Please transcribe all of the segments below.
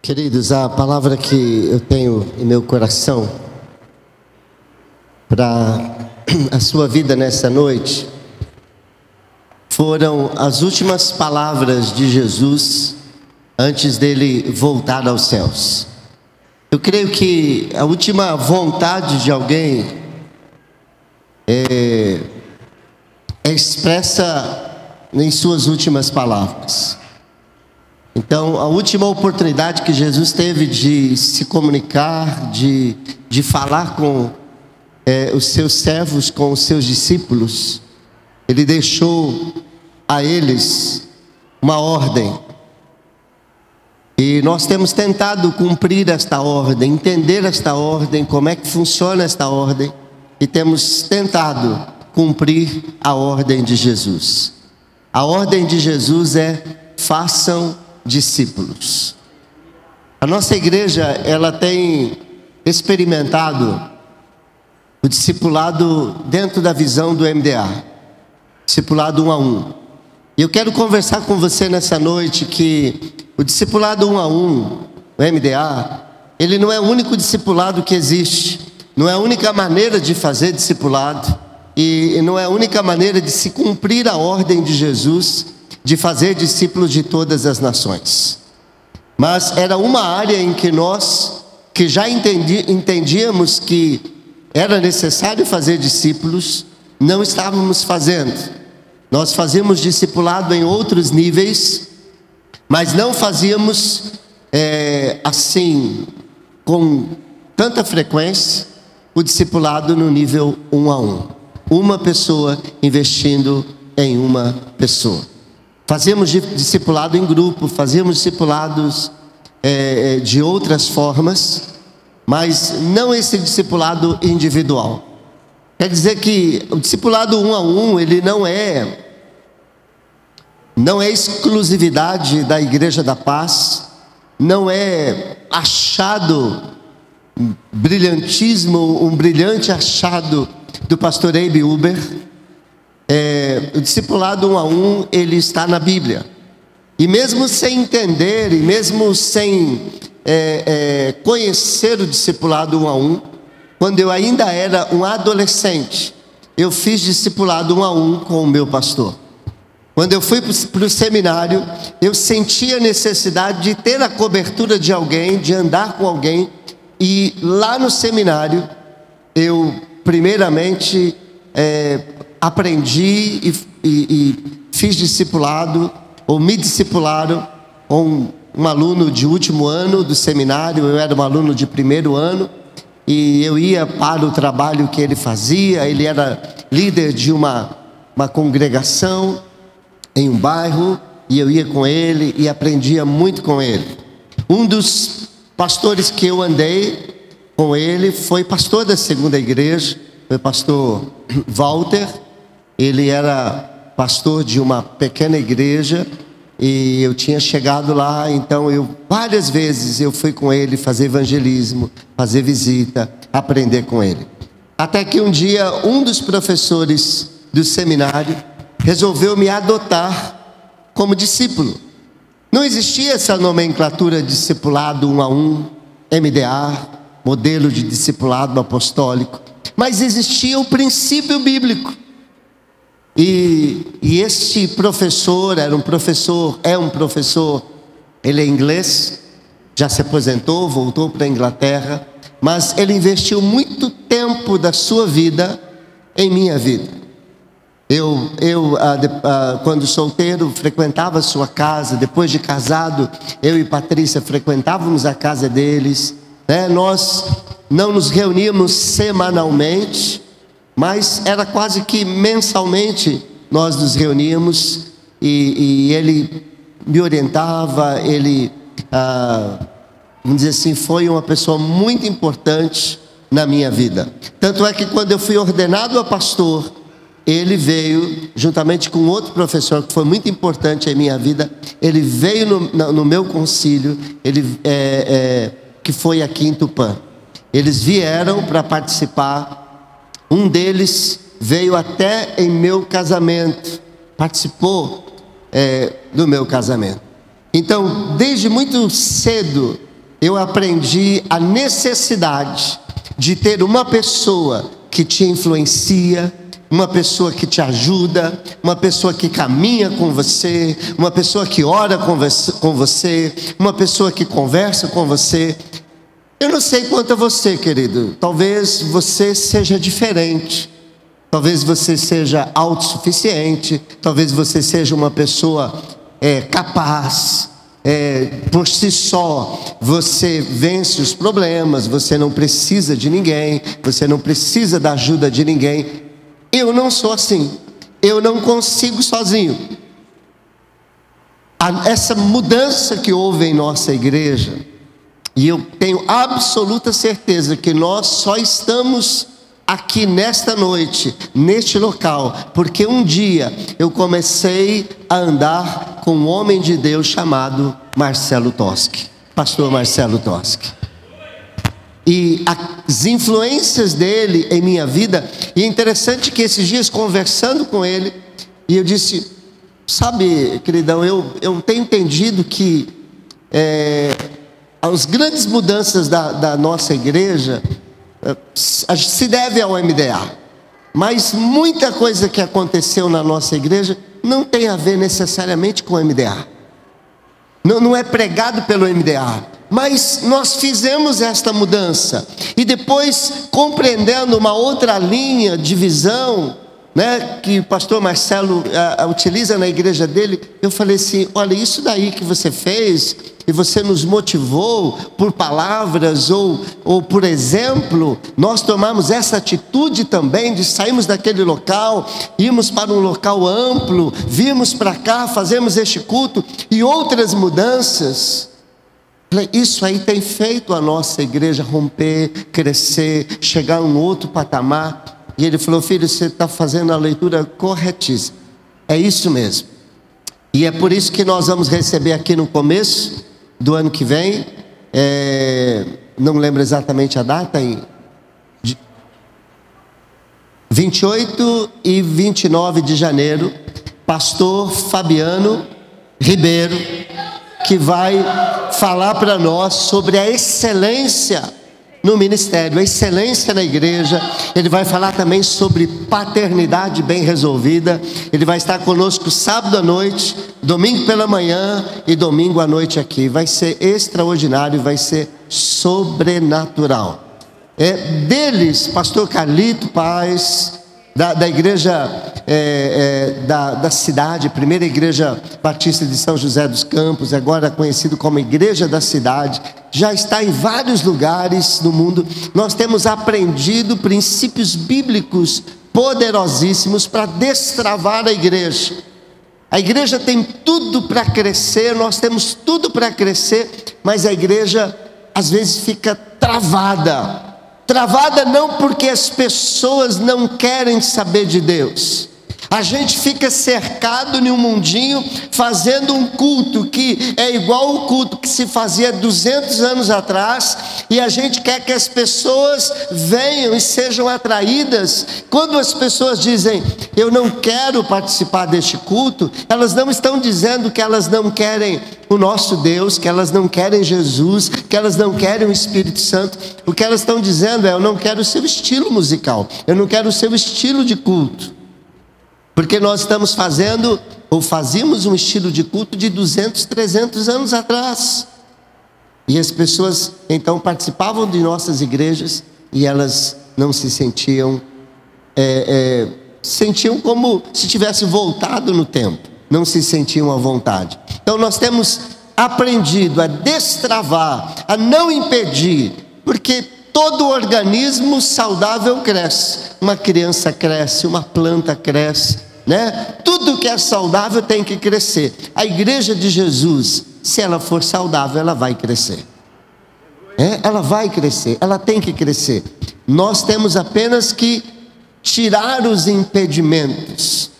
Queridos, a palavra que eu tenho em meu coração para a sua vida nessa noite foram as últimas palavras de Jesus antes dele voltar aos céus. Eu creio que a última vontade de alguém é expressa em suas últimas palavras. Então, a última oportunidade que Jesus teve de se comunicar, de falar com os seus servos, com os seus discípulos, ele deixou a eles uma ordem. E nós temos tentado cumprir esta ordem, entender esta ordem, como é que funciona esta ordem, e temos tentado cumprir a ordem de Jesus. A ordem de Jesus é: façam discípulos. A nossa igreja, ela tem experimentado o discipulado dentro da visão do MDA, discipulado 1 a 1. E eu quero conversar com você nessa noite que o discipulado 1 a 1, o MDA, ele não é o único discipulado que existe, não é a única maneira de fazer discipulado, e não é a única maneira de se cumprir a ordem de Jesus de fazer discípulos de todas as nações. Mas era uma área em que nós, que já entendíamos que era necessário fazer discípulos, não estávamos fazendo. Nós fazíamos discipulado em outros níveis, mas não fazíamos assim, com tanta frequência, o discipulado no nível 1 a 1. Uma pessoa investindo em uma pessoa. Fazíamos discipulado em grupo, fazíamos discipulados de outras formas, mas não esse discipulado individual. Quer dizer que o discipulado 1 a 1, ele não é exclusividade da Igreja da Paz, não é achado, brilhantismo, um brilhante achado do pastor Abe Uber. O discipulado 1 a 1, ele está na Bíblia. E mesmo sem entender, e mesmo sem conhecer o discipulado 1 a 1, quando eu ainda era um adolescente, eu fiz discipulado 1 a 1 com o meu pastor. Quando eu fui para o seminário, eu senti a necessidade de ter a cobertura de alguém, de andar com alguém. E lá no seminário, eu primeiramente aprendi e fiz discipulado, ou me discipularam, com um aluno de último ano do seminário. Eu era um aluno de primeiro ano, e eu ia para o trabalho que ele fazia. Ele era líder de uma congregação em um bairro, e eu ia com ele e aprendia muito com ele. Um dos pastores que eu andei com ele foi pastor da segunda igreja, foi pastor Walter. Ele era pastor de uma pequena igreja, e eu tinha chegado lá, então várias vezes eu fui com ele fazer evangelismo, fazer visita, aprender com ele. Até que um dia, um dos professores do seminário resolveu me adotar como discípulo. Não existia essa nomenclatura de discipulado 1 a 1, MDA, modelo de discipulado apostólico, mas existia o princípio bíblico. E este professor é um professor, ele é inglês, já se aposentou, voltou para a Inglaterra, mas ele investiu muito tempo da sua vida em minha vida. Eu quando solteiro, frequentava a sua casa. Depois de casado, eu e Patrícia frequentávamos a casa deles, né? Nós não nos reuníamos semanalmente, mas era quase que mensalmente nós nos reuníamos, e ele me orientava. Ele, vamos dizer assim, foi uma pessoa muito importante na minha vida. Tanto é que quando eu fui ordenado a pastor, ele veio, juntamente com outro professor que foi muito importante em minha vida. Ele veio no meu concílio, que foi aqui em Tupã. Eles vieram para participar. Um deles veio até em meu casamento, participou do meu casamento. Então, desde muito cedo, eu aprendi a necessidade de ter uma pessoa que te influencia, uma pessoa que te ajuda, uma pessoa que caminha com você, uma pessoa que ora com você, uma pessoa que conversa com você. Eu não sei quanto a você, querido, talvez você seja diferente, talvez você seja autossuficiente, talvez você seja uma pessoa capaz, por si só você vence os problemas, você não precisa de ninguém, você não precisa da ajuda de ninguém. Eu não sou assim, eu não consigo sozinho. Essa mudança que houve em nossa igreja, e eu tenho absoluta certeza que nós só estamos aqui nesta noite, neste local, porque um dia eu comecei a andar com um homem de Deus chamado Marcelo Toschi, pastor Marcelo Toschi. E as influências dele em minha vida, e é interessante que esses dias conversando com ele, e eu disse, sabe, queridão, eu tenho entendido que as grandes mudanças da nossa igreja se deve ao MDA, mas muita coisa que aconteceu na nossa igreja não tem a ver necessariamente com o MDA, não é pregado pelo MDA, mas nós fizemos esta mudança, e depois compreendendo uma outra linha de visão, né, que o pastor Marcelo utiliza na igreja dele, eu falei assim, olha, isso daí que você fez, e você nos motivou por palavras ou por exemplo, nós tomamos essa atitude também de sairmos daquele local, irmos para um local amplo, virmos para cá, fazemos este culto e outras mudanças. Isso aí tem feito a nossa igreja romper, crescer, chegar a um outro patamar. E ele falou, filho, você está fazendo a leitura corretíssima, é isso mesmo. E é por isso que nós vamos receber aqui no começo do ano que vem, não lembro exatamente a data, em 28 e 29 de janeiro, pastor Fabiano Ribeiro, que vai falar para nós sobre a excelência no ministério, a excelência na igreja. Ele vai falar também sobre paternidade bem resolvida. Ele vai estar conosco sábado à noite, domingo pela manhã e domingo à noite aqui. Vai ser extraordinário, vai ser sobrenatural. Deles, pastor Carlito Paz, da igreja da cidade, primeira igreja batista de São José dos Campos, agora conhecido como Igreja da Cidade, já está em vários lugares no mundo. Nós temos aprendido princípios bíblicos poderosíssimos para destravar a igreja. A igreja tem tudo para crescer, nós temos tudo para crescer, mas a igreja às vezes fica travada não porque as pessoas não querem saber de Deus. A gente fica cercado em um mundinho, fazendo um culto que é igual o culto que se fazia 200 anos atrás, e a gente quer que as pessoas venham e sejam atraídas. Quando as pessoas dizem, eu não quero participar deste culto, elas não estão dizendo que elas não querem o nosso Deus, que elas não querem Jesus, que elas não querem o Espírito Santo. O que elas estão dizendo é, eu não quero o seu estilo musical, eu não quero o seu estilo de culto. Porque nós estamos fazendo, ou fazíamos um estilo de culto de 200, 300 anos atrás. E as pessoas então participavam de nossas igrejas e elas não se sentiam, sentiam como se tivesse voltado no tempo. Não se sentiam à vontade. Então nós temos aprendido a destravar, a não impedir, porque todo organismo saudável cresce. Uma criança cresce, uma planta cresce, né? Tudo que é saudável tem que crescer. A igreja de Jesus, se ela for saudável, ela vai crescer. Ela vai crescer, ela tem que crescer. Nós temos apenas que tirar os impedimentos,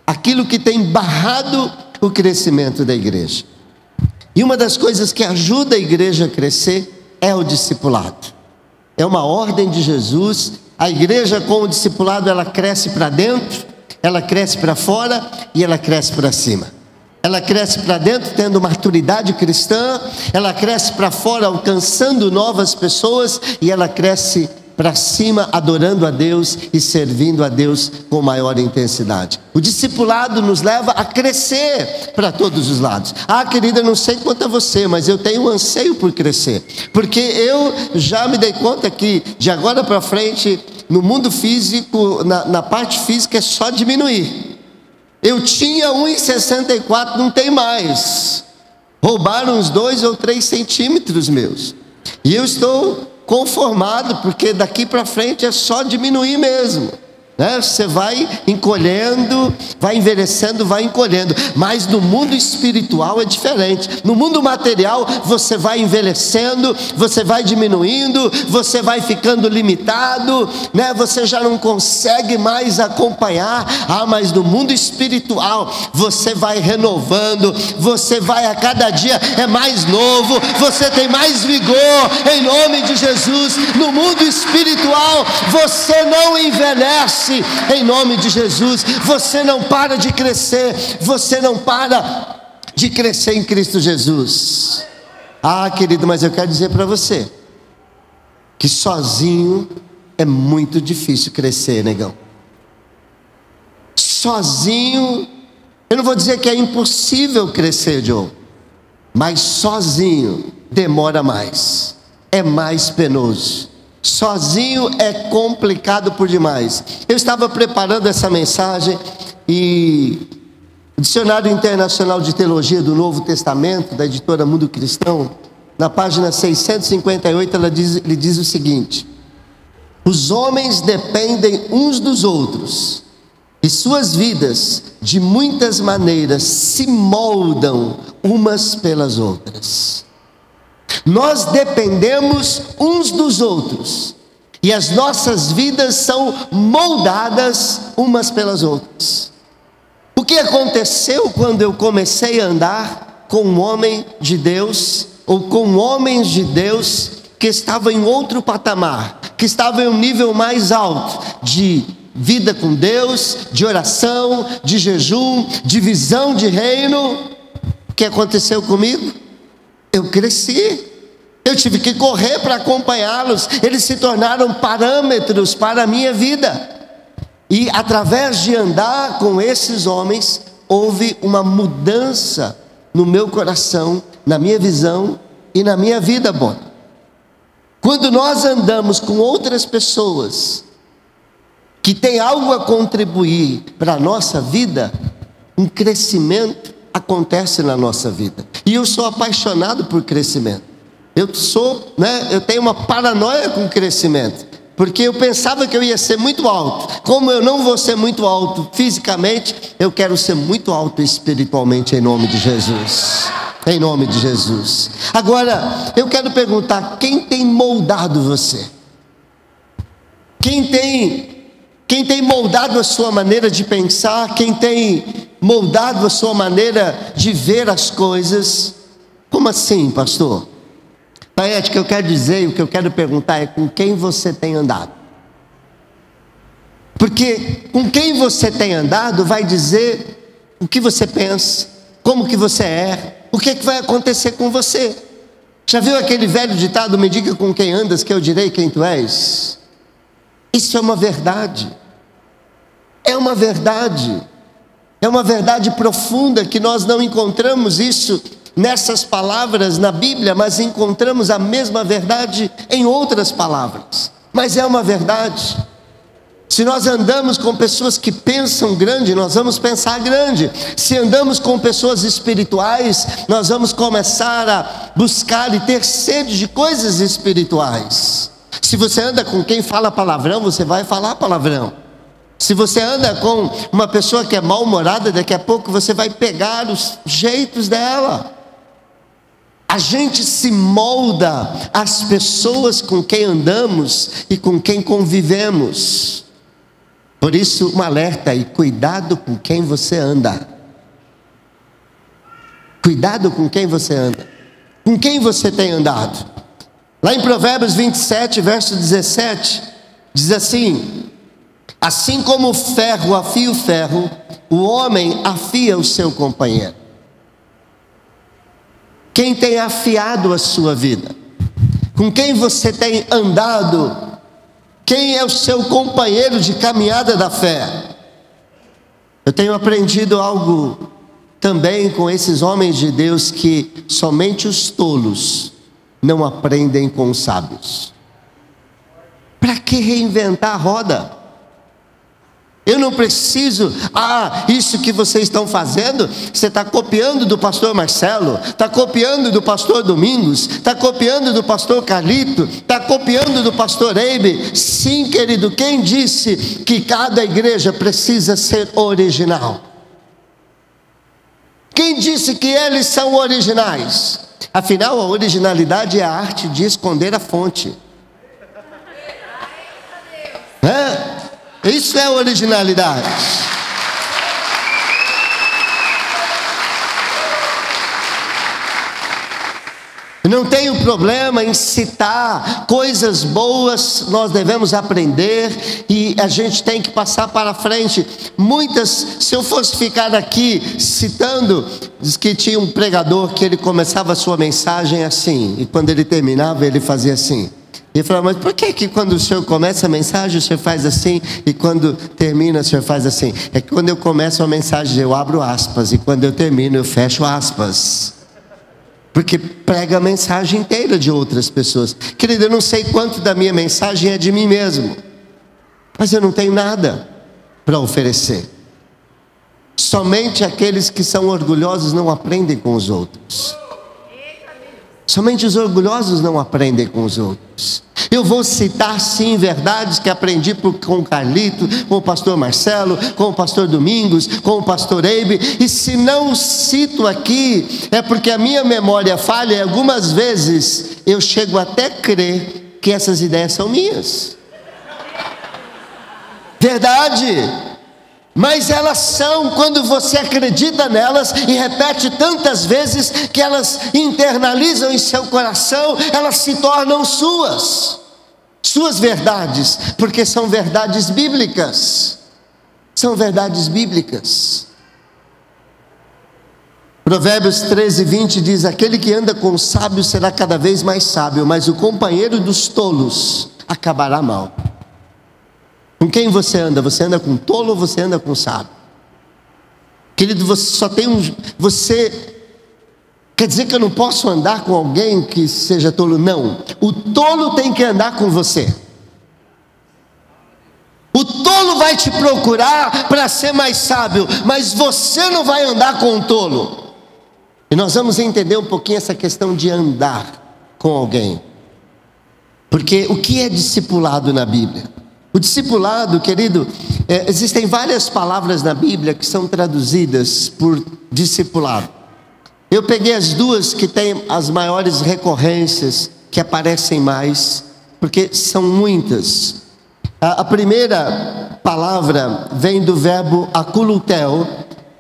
aquilo que tem barrado o crescimento da igreja. E uma das coisas que ajuda a igreja a crescer é o discipulado. É uma ordem de Jesus. A igreja com o discipulado, ela cresce para dentro, ela cresce para fora e ela cresce para cima. ela cresce para dentro tendo maturidade cristã, ela cresce para fora alcançando novas pessoas, e ela cresce para cima adorando a Deus e servindo a Deus com maior intensidade. O discipulado nos leva a crescer para todos os lados. Querida, não sei quanto a você, mas eu tenho um anseio por crescer, porque eu já me dei conta que de agora para frente, no mundo físico, na parte física, é só diminuir. Eu tinha 1,64, não tem mais. Roubaram uns 2 ou 3 centímetros meus. E eu estou conformado, porque daqui para frente é só diminuir mesmo. Você vai encolhendo, vai envelhecendo, vai encolhendo. Mas no mundo espiritual é diferente. No mundo material você vai envelhecendo, você vai diminuindo, você vai ficando limitado, você já não consegue mais acompanhar. Mas no mundo espiritual você vai renovando, você vai a cada dia é mais novo, você tem mais vigor, em nome de Jesus. No mundo espiritual você não envelhece, em nome de Jesus. Você não para de crescer, você não para de crescer em Cristo Jesus. Querido, mas eu quero dizer para você que sozinho é muito difícil crescer, negão. Sozinho, eu não vou dizer que é impossível crescer, Joe, mas sozinho demora mais, é mais penoso. Sozinho é complicado por demais. Eu estava preparando essa mensagem e o Dicionário Internacional de Teologia do Novo Testamento, da editora Mundo Cristão, na página 658, ele diz o seguinte: os homens dependem uns dos outros e suas vidas, de muitas maneiras, se moldam umas pelas outras. Nós dependemos uns dos outros e as nossas vidas são moldadas umas pelas outras. O que aconteceu quando eu comecei a andar com um homem de Deus, ou com homens de Deus que estavam em outro patamar, que estavam em um nível mais alto de vida com Deus, de oração, de jejum, de visão de reino? O que aconteceu comigo? Eu cresci, eu tive que correr para acompanhá-los. Eles se tornaram parâmetros para a minha vida. E através de andar com esses homens, houve uma mudança no meu coração, na minha visão e na minha vida, Bona. Quando nós andamos com outras pessoas que têm algo a contribuir para a nossa vida, um crescimento acontece na nossa vida. E eu sou apaixonado por crescimento. Eu tenho uma paranoia com crescimento, porque eu pensava que eu ia ser muito alto. Como eu não vou ser muito alto fisicamente, eu quero ser muito alto espiritualmente, em nome de Jesus. Em nome de Jesus. Agora, eu quero perguntar: quem tem moldado você? Quem tem moldado a sua maneira de pensar? Quem tem moldado a sua maneira de ver as coisas? Como assim, pastor? Paete, o que eu quero dizer, o que eu quero perguntar é: com quem você tem andado? Porque com quem você tem andado vai dizer o que você pensa, como que você é, o que vai acontecer com você. Já viu aquele velho ditado: me diga com quem andas que eu direi quem tu és? Isso é uma verdade. É uma verdade. É uma verdade profunda, que nós não encontramos isso nessas palavras na Bíblia, mas encontramos a mesma verdade em outras palavras. Mas é uma verdade. Se nós andamos com pessoas que pensam grande, nós vamos pensar grande. Se andamos com pessoas espirituais, nós vamos começar a buscar e ter sede de coisas espirituais. Se você anda com quem fala palavrão, você vai falar palavrão. Se você anda com uma pessoa que é mal-humorada, daqui a pouco você vai pegar os jeitos dela. A gente se molda às pessoas com quem andamos e com quem convivemos. Por isso, um alerta aí: cuidado com quem você anda. Cuidado com quem você anda. Com quem você tem andado? Lá em Provérbios 27, verso 17, diz assim: assim como o ferro afia o ferro, o homem afia o seu companheiro. Quem tem afiado a sua vida? Com quem você tem andado? Quem é o seu companheiro de caminhada da fé? Eu tenho aprendido algo também com esses homens de Deus, que somente os tolos não aprendem com os sábios. Para que reinventar a roda? Eu não preciso, isso que vocês estão fazendo, você está copiando do pastor Marcelo, está copiando do pastor Domingos, está copiando do pastor Carlito, está copiando do pastor Eibe. Sim, querido, quem disse que cada igreja precisa ser original? Quem disse que eles são originais? Afinal, a originalidade é a arte de esconder a fonte. Isso é originalidade. Não tenho problema em citar coisas boas, nós devemos aprender e a gente tem que passar para frente. Muitas, se eu fosse ficar aqui citando, diz que tinha um pregador que ele começava a sua mensagem assim, e quando ele terminava ele fazia assim. E falava, mas por que quando o senhor começa a mensagem o senhor faz assim, e quando termina o senhor faz assim? É que quando eu começo a mensagem eu abro aspas, e quando eu termino eu fecho aspas, porque prega a mensagem inteira de outras pessoas. Querido, eu não sei quanto da minha mensagem é de mim mesmo, mas eu não tenho nada para oferecer. Somente aqueles que são orgulhosos não aprendem com os outros. Somente os orgulhosos não aprendem com os outros. Eu vou citar sim verdades que aprendi com o Carlito, com o pastor Marcelo, com o pastor Domingos, com o pastor Eibe. E se não cito aqui, é porque a minha memória falha e algumas vezes eu chego até a crer que essas ideias são minhas. Verdade. Mas elas são, quando você acredita nelas e repete tantas vezes que elas internalizam em seu coração, elas se tornam suas verdades, porque são verdades bíblicas. São verdades bíblicas. Provérbios 13:20 diz: aquele que anda com os sábios será cada vez mais sábio, mas o companheiro dos tolos acabará mal. Com quem você anda? Você anda com tolo ou você anda com sábio? Querido, você só tem você quer dizer que eu não posso andar com alguém que seja tolo? Não. O tolo tem que andar com você. O tolo vai te procurar para ser mais sábio, mas você não vai andar com o tolo. E nós vamos entender um pouquinho essa questão de andar com alguém. Porque o que é discipulado na Bíblia? O discipulado, querido, existem várias palavras na Bíblia que são traduzidas por discipulado. Eu peguei as duas que têm as maiores recorrências, que aparecem mais, porque são muitas. A primeira palavra vem do verbo akuluteo,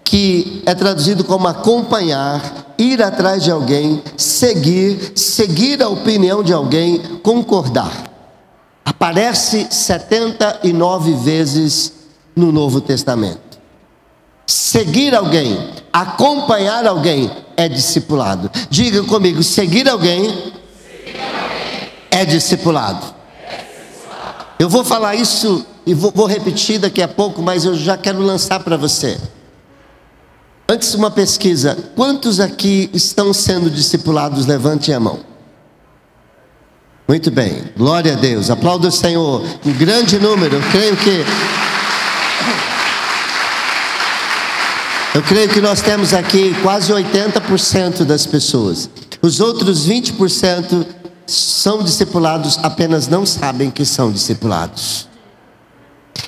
que é traduzido como acompanhar, ir atrás de alguém, seguir a opinião de alguém, concordar. Aparece 79 vezes no Novo Testamento. Seguir alguém, acompanhar alguém é discipulado. Diga comigo, seguir alguém é discipulado. Eu vou falar isso e vou repetir daqui a pouco, mas eu já quero lançar para você. Antes, uma pesquisa: quantos aqui estão sendo discipulados? Levante a mão. Muito bem, glória a Deus, aplauda o Senhor. Um grande número, eu creio que nós temos aqui quase 80% das pessoas. Os outros 20% são discipulados, apenas não sabem que são discipulados.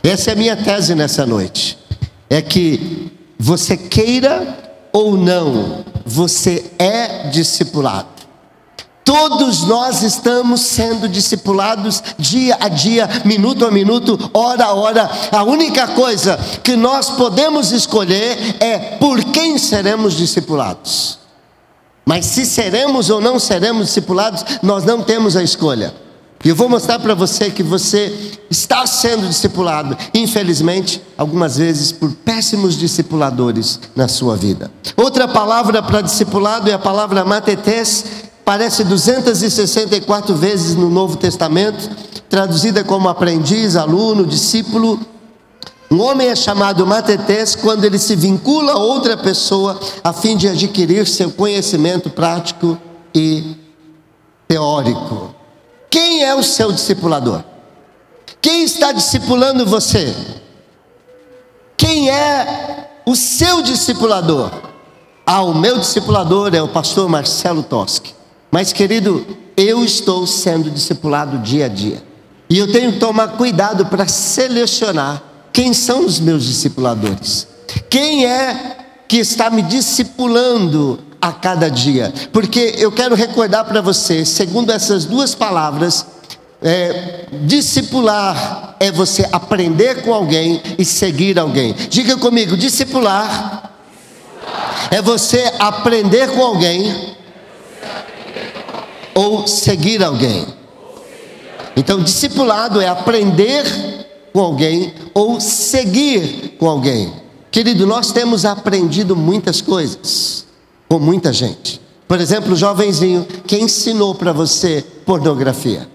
Essa é a minha tese nessa noite. É que você queira ou não, você é discipulado. Todos nós estamos sendo discipulados dia a dia, minuto a minuto, hora a hora. A única coisa que nós podemos escolher é por quem seremos discipulados. Mas se seremos ou não seremos discipulados, nós não temos a escolha. E eu vou mostrar para você que você está sendo discipulado, infelizmente, algumas vezes por péssimos discipuladores na sua vida. Outra palavra para discipulado é a palavra matetes, aparece 264 vezes no Novo Testamento, traduzida como aprendiz, aluno, discípulo. Um homem é chamado matetes quando ele se vincula a outra pessoa a fim de adquirir seu conhecimento prático e teórico. Quem é o seu discipulador? Quem está discipulando você? Quem é o seu discipulador? O meu discipulador é o pastor Marcelo Toschi. Mas, querido, eu estou sendo discipulado dia a dia. E eu tenho que tomar cuidado para selecionar quem são os meus discipuladores. Quem é que está me discipulando a cada dia? Porque eu quero recordar para você, segundo essas duas palavras, discipular é você aprender com alguém e seguir alguém. Diga comigo, discipular é você aprender com alguém ou seguir alguém. Então, discipulado é aprender com alguém ou seguir com alguém. Querido, nós temos aprendido muitas coisas com muita gente. Por exemplo, o jovenzinho que ensinou para você pornografia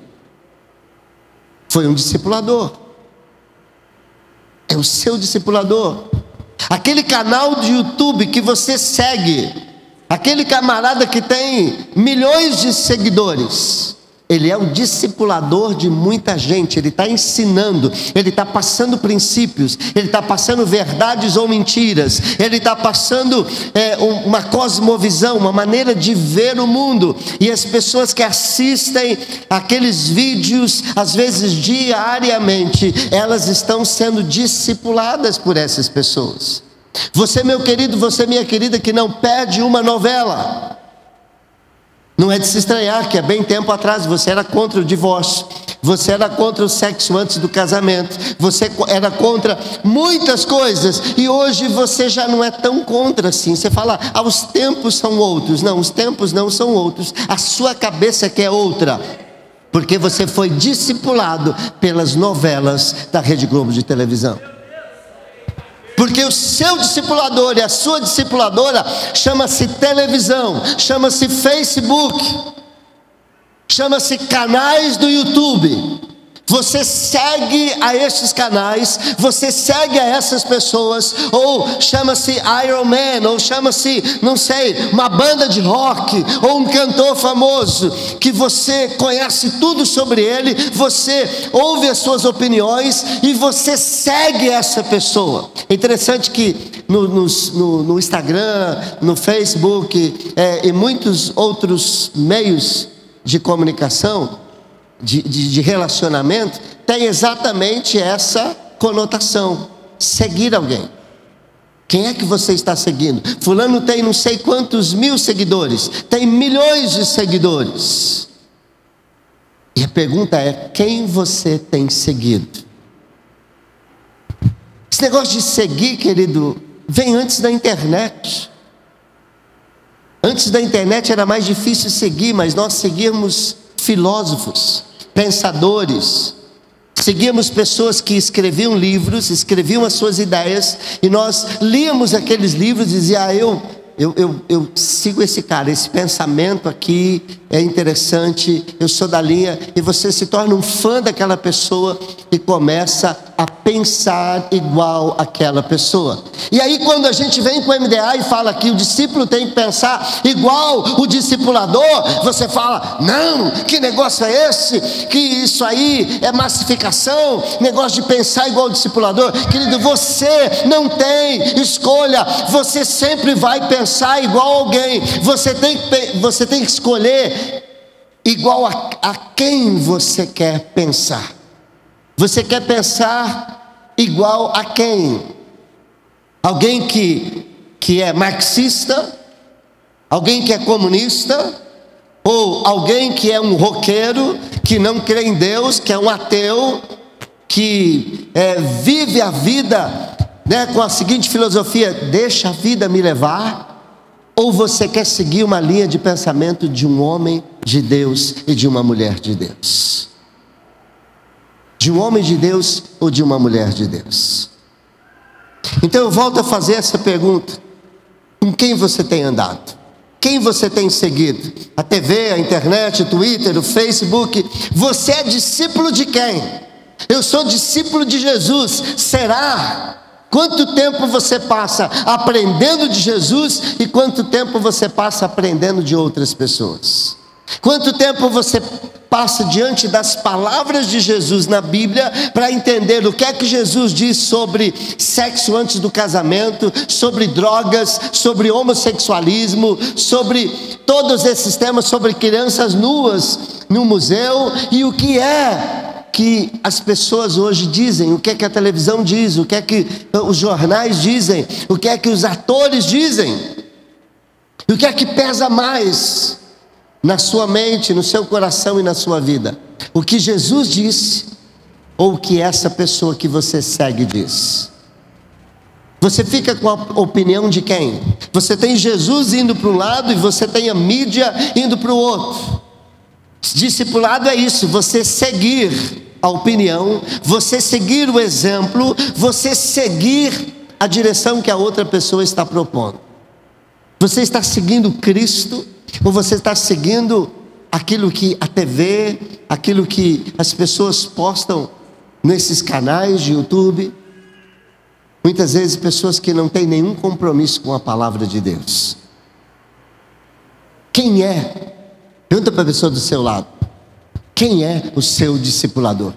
foi um discipulador. É o seu discipulador. Aquele canal de YouTube que você segue, aquele camarada que tem milhões de seguidores, ele é o discipulador de muita gente. Ele está ensinando, ele está passando princípios, ele está passando verdades ou mentiras, ele está passando uma cosmovisão, uma maneira de ver o mundo. E as pessoas que assistem aqueles vídeos, às vezes diariamente, elas estão sendo discipuladas por essas pessoas. Você, meu querido, você, minha querida, que não perde uma novela. Não é de se estranhar que há bem tempo atrás você era contra o divórcio, você era contra o sexo antes do casamento, você era contra muitas coisas, e hoje você já não é tão contra assim. Você fala, os tempos são outros. Não, os tempos não são outros, a sua cabeça que é outra, porque você foi discipulado pelas novelas da Rede Globo de televisão. Porque o seu discipulador e a sua discipuladora chama-se televisão, chama-se Facebook, chama-se canais do YouTube. Você segue a esses canais, você segue a essas pessoas, ou chama-se Iron Man, ou chama-se, não sei, uma banda de rock, ou um cantor famoso, que você conhece tudo sobre ele, você ouve as suas opiniões e você segue essa pessoa. É interessante que no Instagram, no Facebook e muitos outros meios de comunicação, de relacionamento, tem exatamente essa conotação: seguir alguém. Quem é que você está seguindo? Fulano tem não sei quantos mil seguidores, tem milhões de seguidores. E a pergunta é: quem você tem seguido? Esse negócio de seguir, querido, vem antes da internet. Antes da internet era mais difícil seguir, mas nós seguíamos filósofos, pensadores, seguíamos pessoas que escreviam livros, escreviam as suas ideias, e nós líamos aqueles livros e dizia, eu sigo esse cara, esse pensamento aqui é interessante, eu sou da linha, e você se torna um fã daquela pessoa e começa a pensar igual àquela pessoa. E aí quando a gente vem com o MDA e fala que o discípulo tem que pensar igual o discipulador, você fala, não, que negócio é esse? Que isso aí é massificação, negócio de pensar igual o discipulador. Querido, você não tem escolha, você sempre vai pensar igual alguém, você tem que escolher igual a quem você quer pensar. Você quer pensar igual a quem? Alguém que é marxista? Alguém que é comunista? Ou alguém que é um roqueiro, que não crê em Deus, que é um ateu, que vive a vida com a seguinte filosofia: deixa a vida me levar? Ou você quer seguir uma linha de pensamento de um homem de Deus e de uma mulher de Deus? de um homem de Deus ou de uma mulher de Deus? Então eu volto a fazer essa pergunta: com quem você tem andado? Quem você tem seguido? A TV, a internet, o Twitter, o Facebook. Você é discípulo de quem? Eu sou discípulo de Jesus. Será? Quanto tempo você passa aprendendo de Jesus e quanto tempo você passa aprendendo de outras pessoas? Quanto tempo você passa diante das palavras de Jesus na Bíblia para entender o que é que Jesus diz sobre sexo antes do casamento, sobre drogas, sobre homossexualismo, sobre todos esses temas, sobre crianças nuas no museu, e o que é que as pessoas hoje dizem, o que é que a televisão diz, o que é que os jornais dizem, o que é que os atores dizem, e o que é que pesa mais na sua mente, no seu coração e na sua vida? O que Jesus disse ou o que essa pessoa que você segue diz? Você fica com a opinião de quem? Você tem Jesus indo para um lado e você tem a mídia indo para o outro. Discipulado é isso: você seguir a opinião, você seguir o exemplo, você seguir a direção que a outra pessoa está propondo. Você está seguindo Cristo ou você está seguindo aquilo que a TV, aquilo que as pessoas postam nesses canais de YouTube? Muitas vezes pessoas que não têm nenhum compromisso com a palavra de Deus. Quem é? Pergunta para a pessoa do seu lado: quem é o seu discipulador?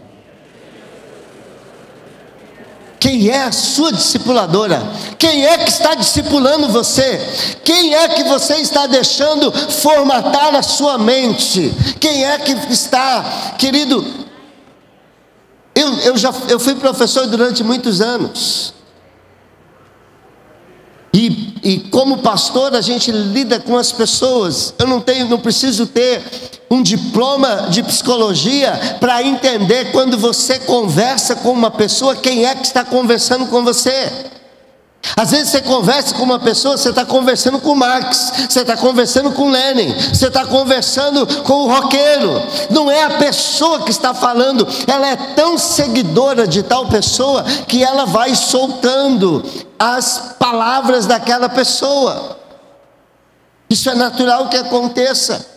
Quem é a sua discipuladora? Quem é que está discipulando você? Quem é que você está deixando formatar a sua mente? Quem é que está, querido? Eu fui professor durante muitos anos. E como pastor a gente lida com as pessoas. Eu não preciso ter um diploma de psicologia para entender quando você conversa com uma pessoa, quem é que está conversando com você. Às vezes você conversa com uma pessoa, você está conversando com Marx, você está conversando com Lenin, você está conversando com o roqueiro. Não é a pessoa que está falando, ela é tão seguidora de tal pessoa que ela vai soltando as palavras daquela pessoa. Isso é natural que aconteça.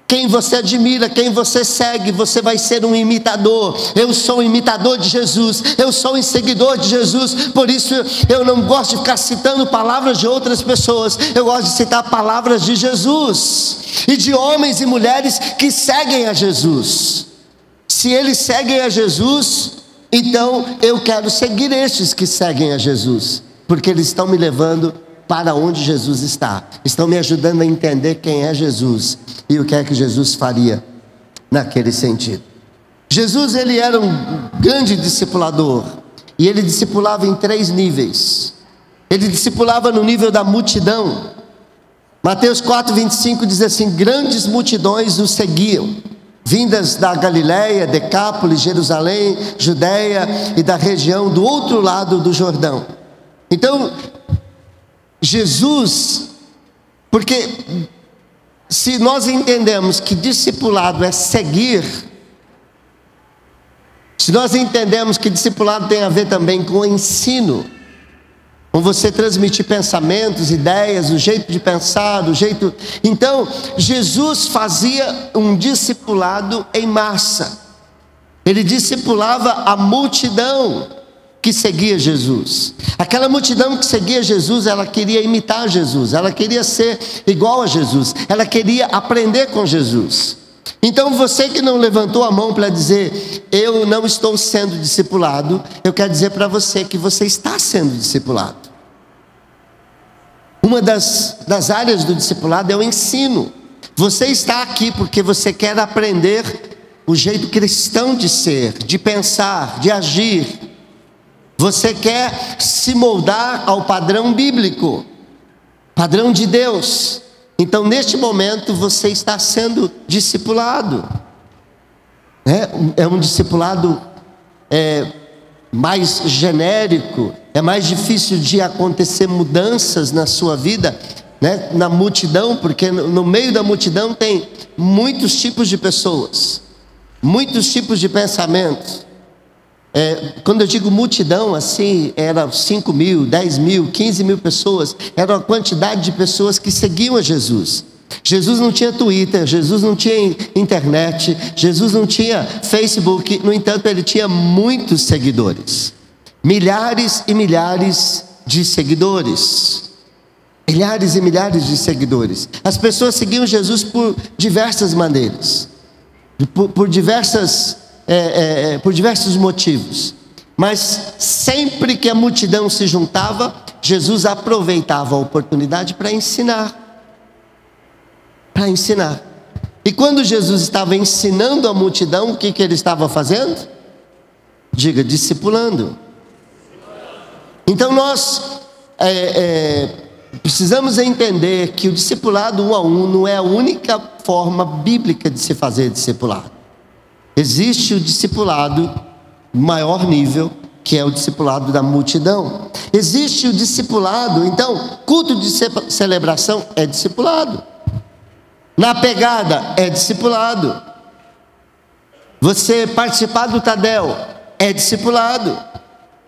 Quem você admira, quem você segue, você vai ser um imitador. Eu sou um imitador de Jesus, eu sou um seguidor de Jesus. Por isso eu não gosto de ficar citando palavras de outras pessoas. Eu gosto de citar palavras de Jesus e de homens e mulheres que seguem a Jesus. Se eles seguem a Jesus, então eu quero seguir estes que seguem a Jesus, porque eles estão me levando para onde Jesus está, estão me ajudando a entender quem é Jesus e o que é que Jesus faria naquele sentido. Jesus, ele era um grande discipulador, e ele discipulava em 3 níveis. Ele discipulava no nível da multidão. Mateus 4:25 diz assim: grandes multidões o seguiam, vindas da Galiléia, Decápolis, Jerusalém, Judeia e da região do outro lado do Jordão. Então Jesus, porque se nós entendemos que discipulado é seguir, se nós entendemos que discipulado tem a ver também com o ensino, com você transmitir pensamentos, ideias, o jeito de pensar, o jeito... Então, Jesus fazia um discipulado em massa. Ele discipulava a multidão que seguia Jesus. Aquela multidão que seguia Jesus, ela queria imitar Jesus, ela queria ser igual a Jesus, ela queria aprender com Jesus. Então você que não levantou a mão para dizer eu não estou sendo discipulado, eu quero dizer para você que você está sendo discipulado. Uma das áreas do discipulado é o ensino. Você está aqui porque você quer aprender o jeito cristão de ser, de pensar, de agir. Você quer se moldar ao padrão bíblico, padrão de Deus. Então neste momento você está sendo discipulado. É um discipulado mais genérico. É mais difícil de acontecer mudanças na sua vida, né? Na multidão, porque no meio da multidão tem muitos tipos de pessoas. muitos tipos de pensamentos. Quando eu digo multidão, assim, era 5 mil, 10 mil, 15 mil pessoas. Era uma quantidade de pessoas que seguiam a Jesus. Jesus não tinha Twitter, Jesus não tinha internet, Jesus não tinha Facebook. No entanto, ele tinha muitos seguidores. Milhares e milhares de seguidores. Milhares e milhares de seguidores. As pessoas seguiam Jesus por diversas maneiras, por diversos motivos. Mas sempre que a multidão se juntava, Jesus aproveitava a oportunidade para ensinar. E quando Jesus estava ensinando a multidão, o que ele estava fazendo? Diga, discipulando. Então nós precisamos entender que o discipulado 1 a 1 não é a única forma bíblica de se fazer discipulado. Existe o discipulado maior nível, que é o discipulado da multidão. Existe o discipulado, então, culto de celebração é discipulado. Na pegada é discipulado. Você participar do Tadel é discipulado.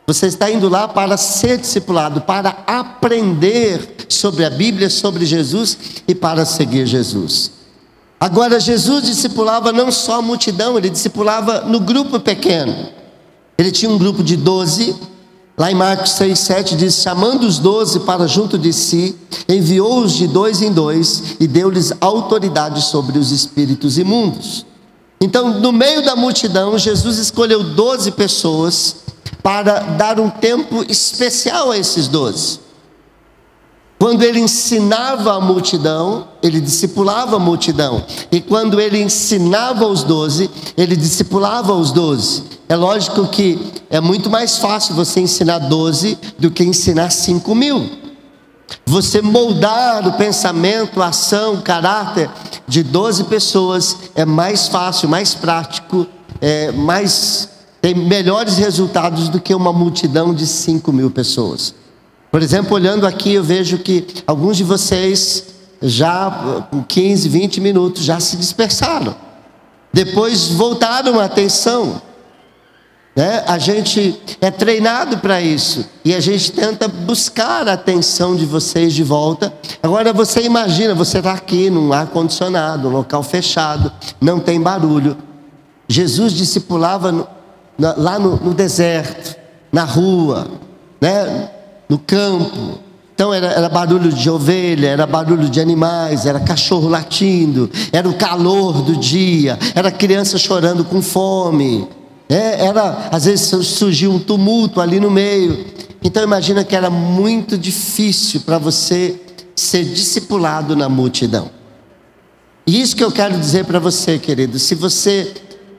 Você está indo lá para ser discipulado, para aprender sobre a Bíblia, sobre Jesus e para seguir Jesus. Agora, Jesus discipulava não só a multidão, ele discipulava no grupo pequeno. Ele tinha um grupo de 12, lá em Marcos 6,7 diz: chamando os 12 para junto de si, enviou-os de 2 em 2 e deu-lhes autoridade sobre os espíritos imundos. Então, no meio da multidão, Jesus escolheu 12 pessoas para dar um tempo especial a esses 12. Quando ele ensinava a multidão, ele discipulava a multidão. E quando ele ensinava os 12, ele discipulava os 12. É lógico que é muito mais fácil você ensinar 12 do que ensinar 5 mil. Você moldar o pensamento, a ação, o caráter de 12 pessoas é mais fácil, mais prático, tem melhores resultados do que uma multidão de 5 mil pessoas. Por exemplo, olhando aqui, eu vejo que alguns de vocês já com 15, 20 minutos já se dispersaram. Depois voltaram a atenção. A gente é treinado para isso. E a gente tenta buscar a atenção de vocês de volta. Agora você imagina, você está aqui num ar-condicionado, num local fechado, não tem barulho. Jesus discipulava lá no deserto, na rua, no campo. Então era barulho de ovelha, era barulho de animais, era cachorro latindo, era o calor do dia, era criança chorando com fome, às vezes surgia um tumulto ali no meio. Então imagina que era muito difícil para você ser discipulado na multidão. E isso que eu quero dizer para você, querido: se você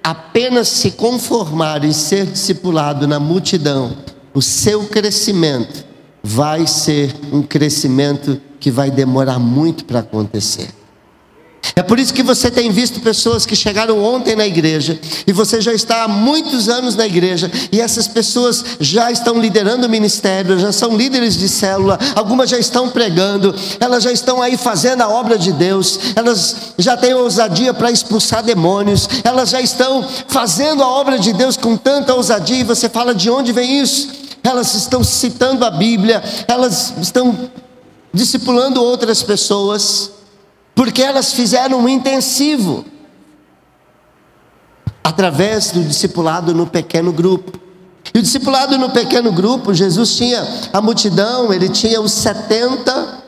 apenas se conformar em ser discipulado na multidão, o seu crescimento vai ser um crescimento que vai demorar muito para acontecer. É por isso que você tem visto pessoas que chegaram ontem na igreja, e você já está há muitos anos na igreja, e essas pessoas já estão liderando o ministério, já são líderes de célula, algumas já estão pregando, elas já estão aí fazendo a obra de Deus, elas já têm ousadia para expulsar demônios, elas já estão fazendo a obra de Deus com tanta ousadia, e você fala: de onde vem isso? Elas estão citando a Bíblia, elas estão discipulando outras pessoas, porque elas fizeram um intensivo, através do discipulado no pequeno grupo. E o discipulado no pequeno grupo, Jesus tinha a multidão, ele tinha os 70,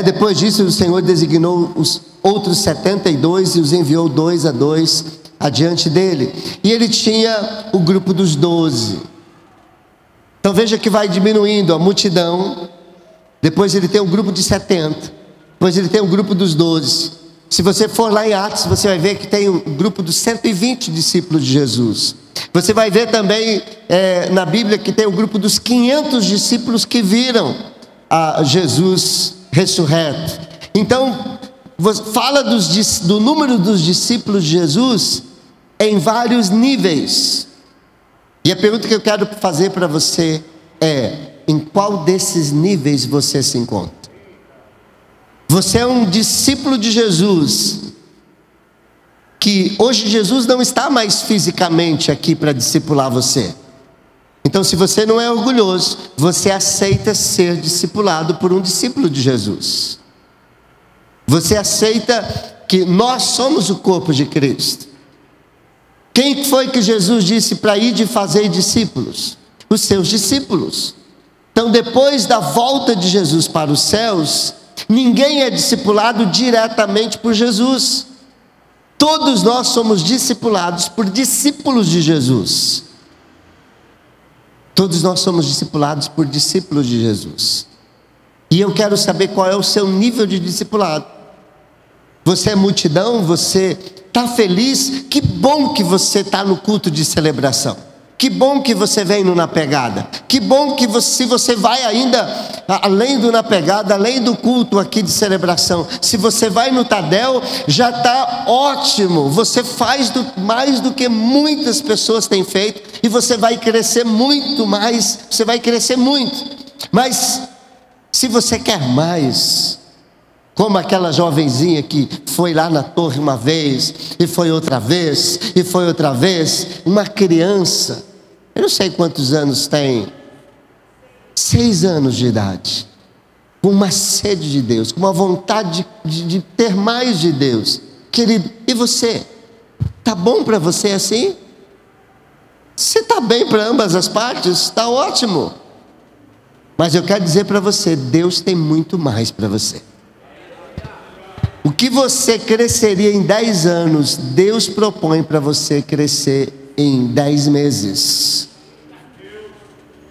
depois disso o Senhor designou os outros 72 e os enviou 2 a 2 adiante dele. E ele tinha o grupo dos 12. Então veja que vai diminuindo a multidão, depois ele tem um grupo de 70, depois ele tem um grupo dos 12. Se você for lá em Atos, você vai ver que tem um grupo dos 120 discípulos de Jesus. Você vai ver também na Bíblia que tem o grupo dos 500 discípulos que viram a Jesus ressurreto. Então, fala do número dos discípulos de Jesus em vários níveis. E a pergunta que eu quero fazer para você é: em qual desses níveis você se encontra? Você é um discípulo de Jesus que hoje Jesus não está mais fisicamente aqui para discipular você. Então, se você não é orgulhoso, você aceita ser discipulado por um discípulo de Jesus. Você aceita que nós somos o corpo de Cristo. Quem foi que Jesus disse para ir de fazer discípulos? Os seus discípulos. Então, depois da volta de Jesus para os céus, ninguém é discipulado diretamente por Jesus. Todos nós somos discipulados por discípulos de Jesus. Todos nós somos discipulados por discípulos de Jesus. E eu quero saber qual é o seu nível de discipulado. Você é multidão? Você está feliz? Que bom que você está no culto de celebração. Que bom que você vem no Na Pegada. Que bom que se você vai ainda além do Na Pegada, além do culto aqui de celebração. Se você vai no Tadel, já está ótimo. Você faz mais do que muitas pessoas têm feito. E você vai crescer muito mais. Você vai crescer muito. Mas se você quer mais, como aquela jovenzinha que foi lá na torre uma vez, e foi outra vez, e foi outra vez, uma criança, eu não sei quantos anos tem, 6 anos de idade, com uma sede de Deus, com uma vontade de ter mais de Deus. Querido, e você? Está bom para você assim? Se está bem para ambas as partes, está ótimo. Mas eu quero dizer para você, Deus tem muito mais para você. O que você cresceria em 10 anos, Deus propõe para você crescer em 10 meses.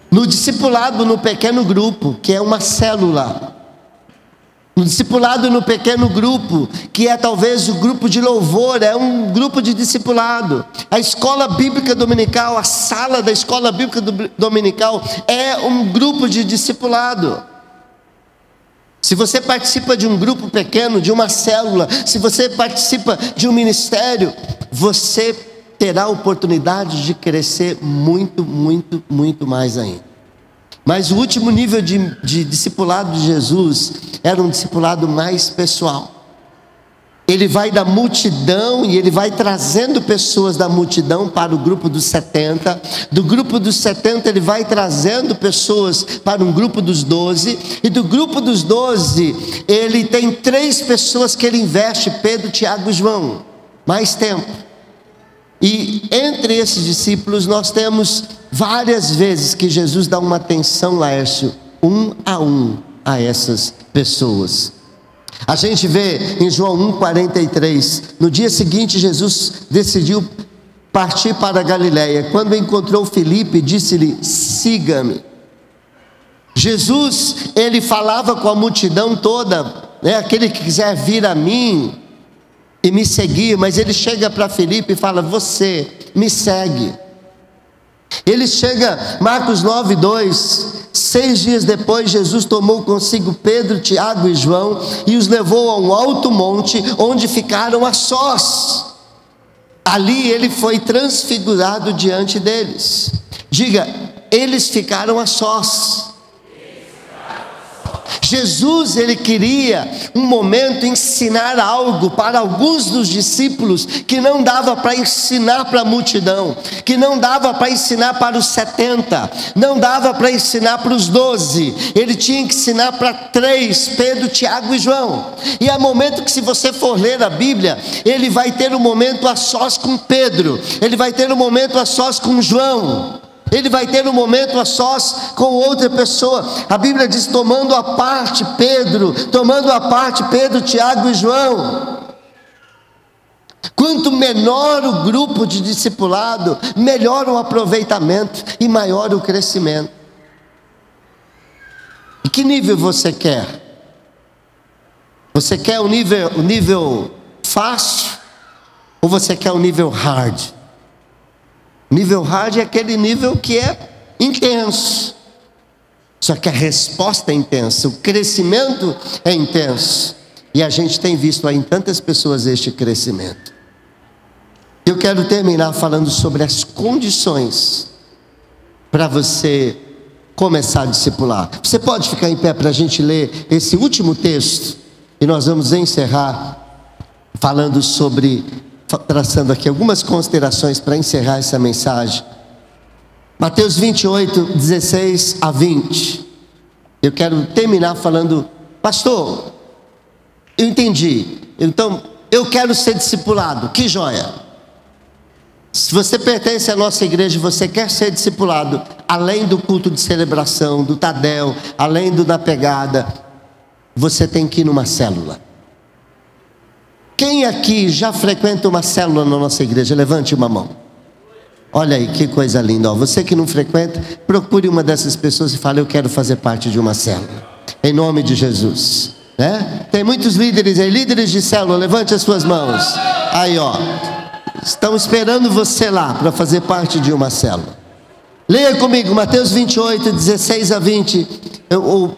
No discipulado no pequeno grupo, que é uma célula. No discipulado no pequeno grupo, que é talvez o grupo de louvor, é um grupo de discipulado. A escola bíblica dominical, a sala da escola bíblica dominical é um grupo de discipulado. Se você participa de um grupo pequeno, de uma célula, se você participa de um ministério, você terá a oportunidade de crescer muito, muito, muito mais ainda. Mas o último nível de discipulado de Jesus era um discipulado mais pessoal. Ele vai da multidão e ele vai trazendo pessoas da multidão para o grupo dos 70. Do grupo dos 70 ele vai trazendo pessoas para um grupo dos 12. E do grupo dos 12 ele tem 3 pessoas que ele investe: Pedro, Tiago e João. Mais tempo. E entre esses discípulos nós temos várias vezes que Jesus dá uma atenção, Laércio, um a essas pessoas. A gente vê em João 1,43, no dia seguinte Jesus decidiu partir para a Galiléia. Quando encontrou Filipe, disse-lhe: siga-me. Jesus, ele falava com a multidão toda, né? Aquele que quiser vir a mim e me seguir, mas ele chega para Filipe e fala: você me segue. Ele chega, Marcos 9:2, 6 dias depois Jesus tomou consigo Pedro, Tiago e João e os levou a um alto monte onde ficaram a sós. Ali ele foi transfigurado diante deles. Diga, eles ficaram a sós. Jesus, ele queria um momento ensinar algo para alguns dos discípulos que não dava para ensinar para a multidão, que não dava para ensinar para os 70, não dava para ensinar para os 12, ele tinha que ensinar para 3, Pedro, Tiago e João. E há momento que, se você for ler a Bíblia, ele vai ter um momento a sós com Pedro, ele vai ter um momento a sós com João, ele vai ter um momento a sós com outra pessoa. A Bíblia diz: tomando a parte Pedro, Tiago e João. Quanto menor o grupo de discipulado, melhor o aproveitamento e maior o crescimento. E que nível você quer? Você quer o nível fácil ou você quer o nível hard? Nível hard é aquele nível que é intenso. Só que a resposta é intensa, o crescimento é intenso. E a gente tem visto aí em tantas pessoas este crescimento. Eu quero terminar falando sobre as condições para você começar a discipular. Você pode ficar em pé para a gente ler esse último texto e nós vamos encerrar falando sobre traçando aqui algumas considerações para encerrar essa mensagem. Mateus 28, 16 a 20. Eu quero terminar falando, pastor, eu entendi, então eu quero ser discipulado, que joia. Se você pertence à nossa igreja e você quer ser discipulado, além do culto de celebração, do Tadel, além do da pegada, você tem que ir numa célula. Quem aqui já frequenta uma célula na nossa igreja? Levante uma mão. Olha aí, que coisa linda. Você que não frequenta, procure uma dessas pessoas e fale, eu quero fazer parte de uma célula. Em nome de Jesus. Né? Tem muitos líderes aí, líderes de célula, levante as suas mãos. Aí, ó. Estão esperando você lá para fazer parte de uma célula. Leia comigo, Mateus 28, 16 a 20.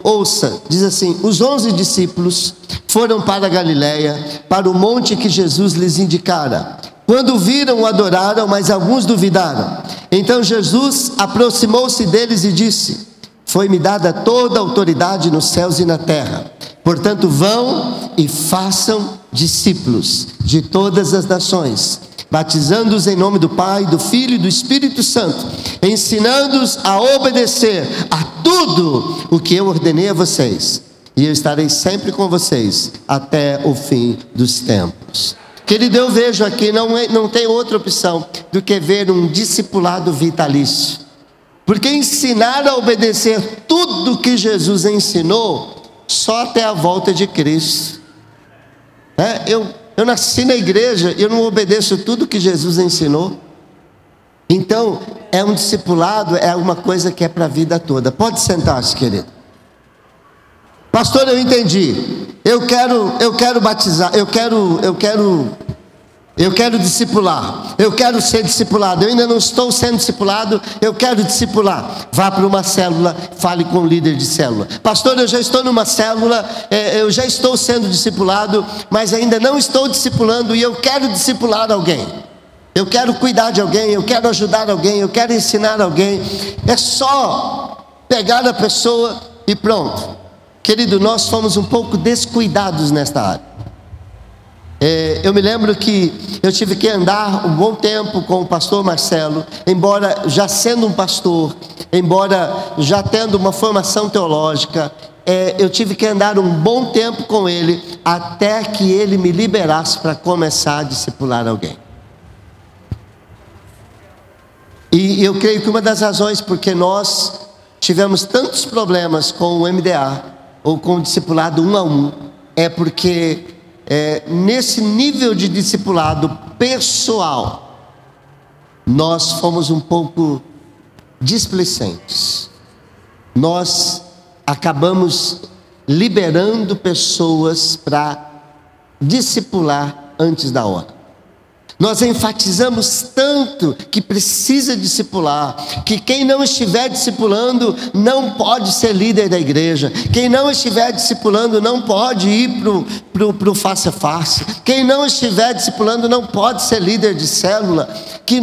Ouça, diz assim: os 11 discípulos foram para a Galiléia, para o monte que Jesus lhes indicara. Quando viram, o adoraram, mas alguns duvidaram. Então Jesus aproximou-se deles e disse: foi-me dada toda a autoridade nos céus e na terra. Portanto, vão e façam discípulos de todas as nações, batizando-os em nome do Pai, do Filho e do Espírito Santo, ensinando-os a obedecer a tudo o que eu ordenei a vocês. E eu estarei sempre com vocês até o fim dos tempos. Querido, eu vejo aqui, não tem outra opção do que ver um discipulado vitalício. Porque ensinar a obedecer tudo que Jesus ensinou, só até a volta de Cristo. Eu nasci na igreja, eu não obedeço tudo que Jesus ensinou. Então, é um discipulado, é uma coisa que é para a vida toda. Pode sentar-se, querido. Pastor, eu entendi. Eu quero batizar, eu quero discipular, eu quero ser discipulado. Eu ainda não estou sendo discipulado, eu quero discipular. Vá para uma célula, fale com o líder de célula. Pastor, eu já estou numa célula, eu já estou sendo discipulado, mas ainda não estou discipulando e eu quero discipular alguém. Eu quero cuidar de alguém, eu quero ajudar alguém, eu quero ensinar alguém. É só pegar a pessoa e pronto. Querido, nós fomos um pouco descuidados nesta área. Eu me lembro que eu tive que andar um bom tempo com o pastor Marcelo, embora já sendo um pastor, embora já tendo uma formação teológica, eu tive que andar um bom tempo com ele, até que ele me liberasse para começar a discipular alguém. E eu creio que uma das razões porque nós tivemos tantos problemas com o MDA, ou com o discipulado 1 a 1, é porque nesse nível de discipulado pessoal, nós fomos um pouco displicentes. Nós acabamos liberando pessoas para discipular antes da hora. Nós enfatizamos tanto que precisa discipular, que quem não estiver discipulando não pode ser líder da igreja. Quem não estiver discipulando não pode ir para o face a face. Quem não estiver discipulando não pode ser líder de célula. Que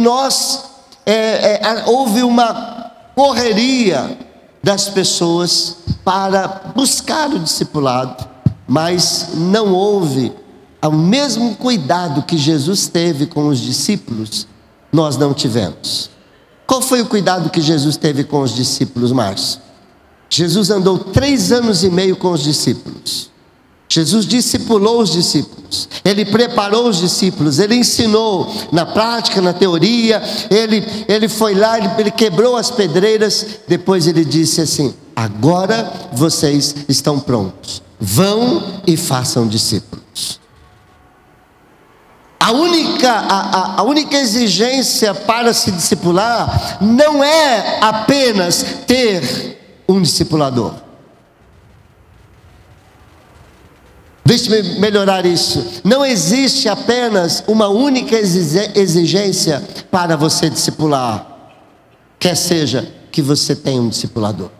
houve uma correria das pessoas para buscar o discipulado, mas não houve o mesmo cuidado que Jesus teve com os discípulos, nós não tivemos. Qual foi o cuidado que Jesus teve com os discípulos, Márcio? Jesus andou 3 anos e meio com os discípulos. Jesus discipulou os discípulos. Ele preparou os discípulos. Ele ensinou na prática, na teoria. Ele foi lá, ele quebrou as pedreiras. Depois ele disse assim: agora vocês estão prontos. Vão e façam discípulos. A única exigência para se discipular não é apenas ter um discipulador. Deixe-me melhorar isso. Não existe apenas uma única exigência para você discipular, quer seja que você tenha um discipulador.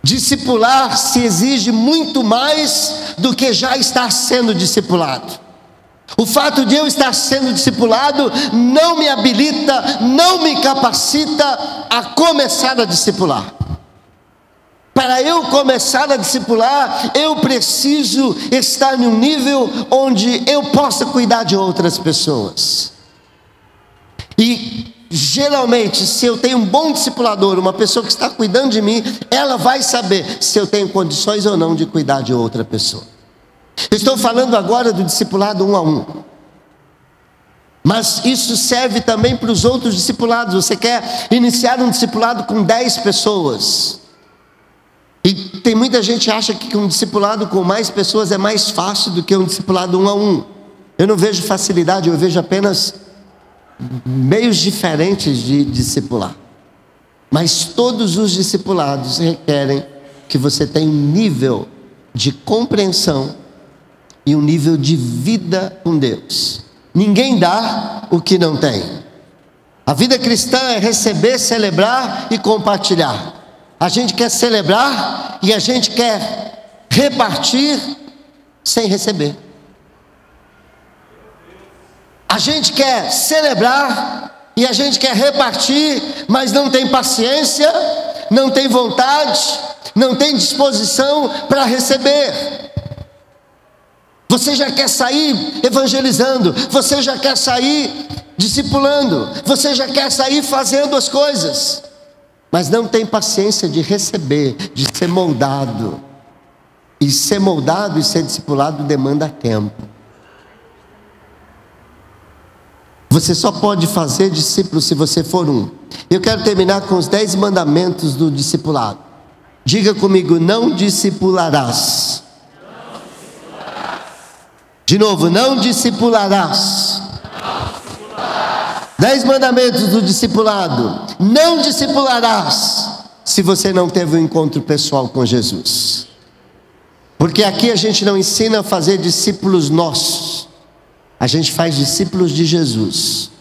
Discipular se exige muito mais do que já estar sendo discipulado. O fato de eu estar sendo discipulado não me habilita, não me capacita a começar a discipular. Para eu começar a discipular, eu preciso estar em um nível onde eu possa cuidar de outras pessoas. E geralmente, se eu tenho um bom discipulador, uma pessoa que está cuidando de mim, ela vai saber se eu tenho condições ou não de cuidar de outra pessoa. Estou falando agora do discipulado 1 a 1. Mas isso serve também para os outros discipulados. Você quer iniciar um discipulado com 10 pessoas. E tem muita gente que acha que um discipulado com mais pessoas é mais fácil do que um discipulado 1 a 1. Eu não vejo facilidade, eu vejo apenas meios diferentes de discipular. Mas todos os discipulados requerem que você tenha um nível de compreensão e um nível de vida com Deus. Ninguém dá o que não tem. A vida cristã é receber, celebrar e compartilhar. A gente quer celebrar e a gente quer repartir sem receber. A gente quer celebrar e a gente quer repartir, mas não tem paciência, não tem vontade, não tem disposição para receber. Você já quer sair evangelizando, você já quer sair discipulando, você já quer sair fazendo as coisas, mas não tem paciência de receber, de ser moldado. E ser moldado e ser discipulado demanda tempo. Você só pode fazer discípulo se você for um. Eu quero terminar com os 10 mandamentos do discipulado. Diga comigo: não discipularás. De novo, não discipularás. 10 mandamentos do discipulado. Não discipularás se você não teve um encontro pessoal com Jesus. Porque aqui a gente não ensina a fazer discípulos nossos. A gente faz discípulos de Jesus.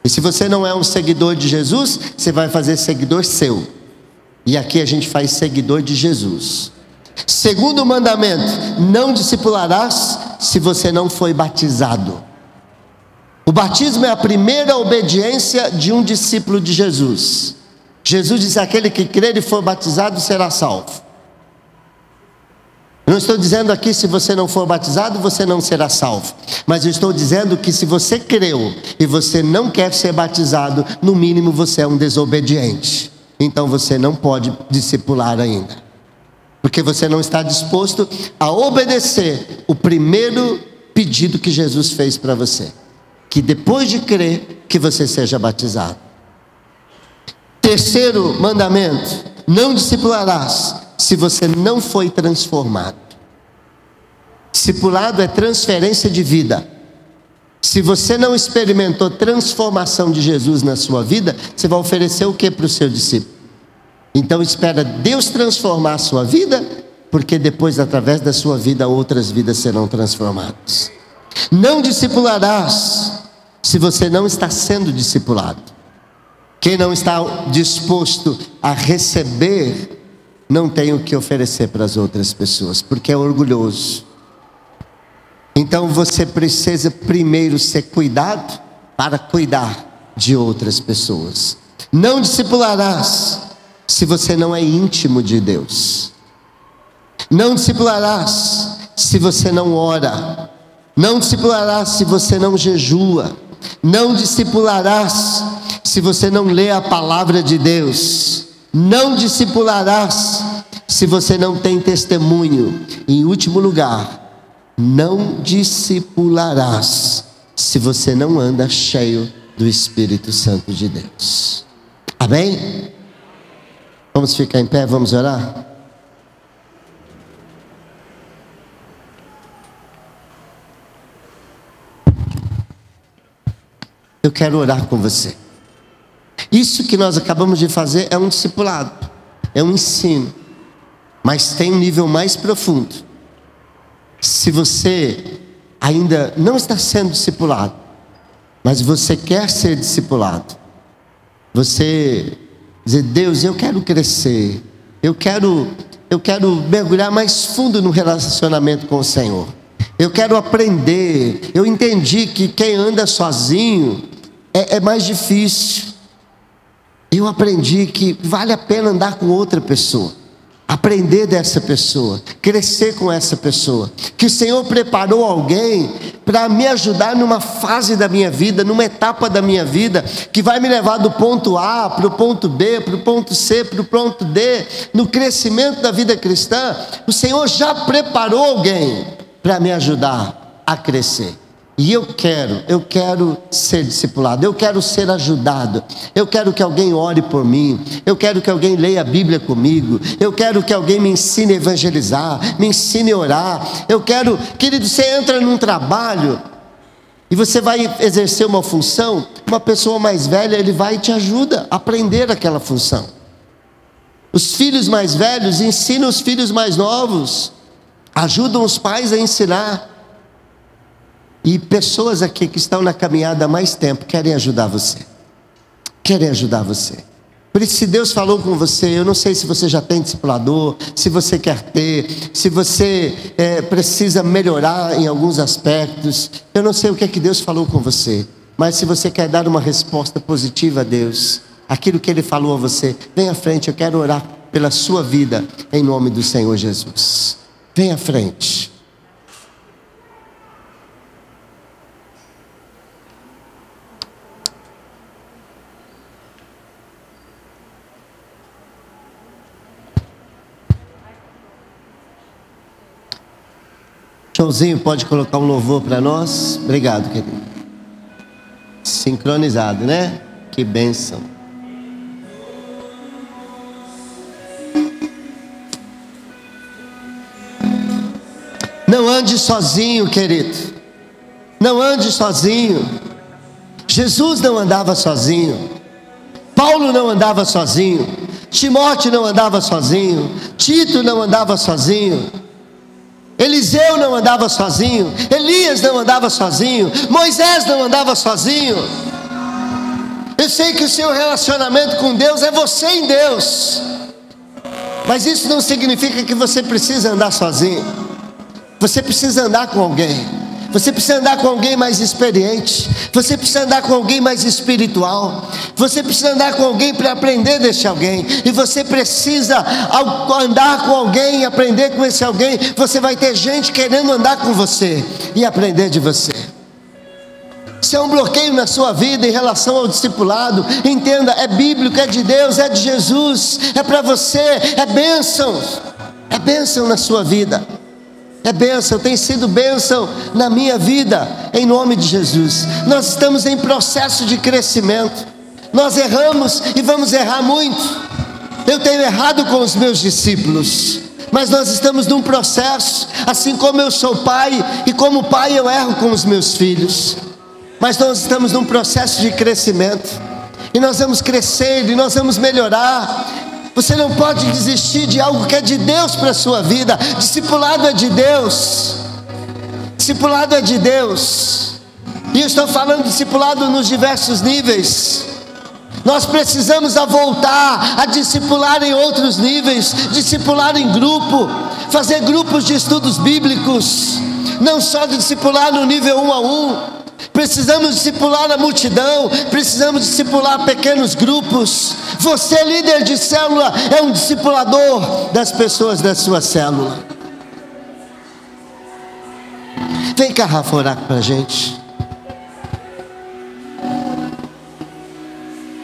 E se você não é um seguidor de Jesus, você vai fazer seguidor seu. E aqui a gente faz seguidor de Jesus. Segundo mandamento: não discipularás se você não foi batizado. O batismo é a primeira obediência de um discípulo de Jesus. Jesus disse: aquele que crer e for batizado será salvo. Eu não estou dizendo aqui se você não for batizado, você não será salvo. Mas eu estou dizendo que se você creu e você não quer ser batizado, no mínimo você é um desobediente. Então você não pode discipular ainda. Porque você não está disposto a obedecer o primeiro pedido que Jesus fez para você. Que depois de crer, que você seja batizado. Terceiro mandamento: não discipularás se você não foi transformado. Discipulado é transferência de vida. Se você não experimentou transformação de Jesus na sua vida, você vai oferecer o que para o seu discípulo? Então espera Deus transformar a sua vida, porque depois, através da sua vida, outras vidas serão transformadas. Não discipularás se você não está sendo discipulado. Quem não está disposto a receber, não tem o que oferecer para as outras pessoas, porque é orgulhoso. Então você precisa primeiro ser cuidado para cuidar de outras pessoas. Não discipularás se você não é íntimo de Deus. Não discipularás se você não ora. Não discipularás se você não jejua. Não discipularás se você não lê a palavra de Deus. Não discipularás se você não tem testemunho. Em último lugar, não discipularás se você não anda cheio do Espírito Santo de Deus. Amém? Vamos ficar em pé, vamos orar? Eu quero orar com você. Isso que nós acabamos de fazer é um discipulado, é um ensino, mas tem um nível mais profundo. Se você ainda não está sendo discipulado, mas você quer ser discipulado, você dizer: Deus, eu quero crescer, eu quero mergulhar mais fundo no relacionamento com o Senhor, eu quero aprender. Eu entendi que quem anda sozinho é mais difícil. Eu aprendi que vale a pena andar com outra pessoa. aprender dessa pessoa, crescer com essa pessoa, que o Senhor preparou alguém para me ajudar numa fase da minha vida, numa etapa da minha vida, que vai me levar do ponto A para o ponto B, para o ponto C, para o ponto D, no crescimento da vida cristã. O Senhor já preparou alguém para me ajudar a crescer. E eu quero ser discipulado, eu quero ser ajudado, eu quero que alguém ore por mim, eu quero que alguém leia a Bíblia comigo, eu quero que alguém me ensine a evangelizar, me ensine a orar. Eu quero, querido, você entra num trabalho e você vai exercer uma função, uma pessoa mais velha, ele vai e te ajuda a aprender aquela função. Os filhos mais velhos ensinam os filhos mais novos, ajudam os pais a ensinar. E pessoas aqui que estão na caminhada há mais tempo querem ajudar você. Querem ajudar você. Por isso, se Deus falou com você, eu não sei se você já tem discipulador, se você quer ter, se você precisa melhorar em alguns aspectos. Eu não sei o que é que Deus falou com você. Mas se você quer dar uma resposta positiva a Deus, aquilo que Ele falou a você, vem à frente, eu quero orar pela sua vida, em nome do Senhor Jesus. Vem à frente. Showzinho, pode colocar um louvor para nós? Obrigado, querido. Sincronizado, né? Que bênção. Não ande sozinho, querido. Não ande sozinho. Jesus não andava sozinho. Paulo não andava sozinho. Timóteo não andava sozinho. Tito não andava sozinho. Eliseu não andava sozinho, Elias não andava sozinho, Moisés não andava sozinho. Eu sei que o seu relacionamento com Deus é você em Deus, mas isso não significa que você precisa andar sozinho. Você precisa andar com alguém. Você precisa andar com alguém mais experiente. Você precisa andar com alguém mais espiritual. Você precisa andar com alguém para aprender desse alguém. E você precisa, ao andar com alguém e aprender com esse alguém, você vai ter gente querendo andar com você e aprender de você. Se é um bloqueio na sua vida em relação ao discipulado, entenda, é bíblico, é de Deus, é de Jesus, é para você, é bênção na sua vida. É bênção, tem sido bênção na minha vida, em nome de Jesus. Nós estamos em processo de crescimento. Nós erramos e vamos errar muito. Eu tenho errado com os meus discípulos, mas nós estamos num processo, assim como eu sou pai, e como pai eu erro com os meus filhos. Mas nós estamos num processo de crescimento, e nós vamos crescer, e nós vamos melhorar. Você não pode desistir de algo que é de Deus para a sua vida. Discipulado é de Deus. Discipulado é de Deus. E eu estou falando de discipulado nos diversos níveis. Nós precisamos voltar a discipular em outros níveis. Discipular em grupo. Fazer grupos de estudos bíblicos. Não só de discipular no nível 1 a 1. Precisamos discipular a multidão, precisamos discipular pequenos grupos. Você, líder de célula, é um discipulador das pessoas da sua célula. Vem cá, Rafa, orar para a gente.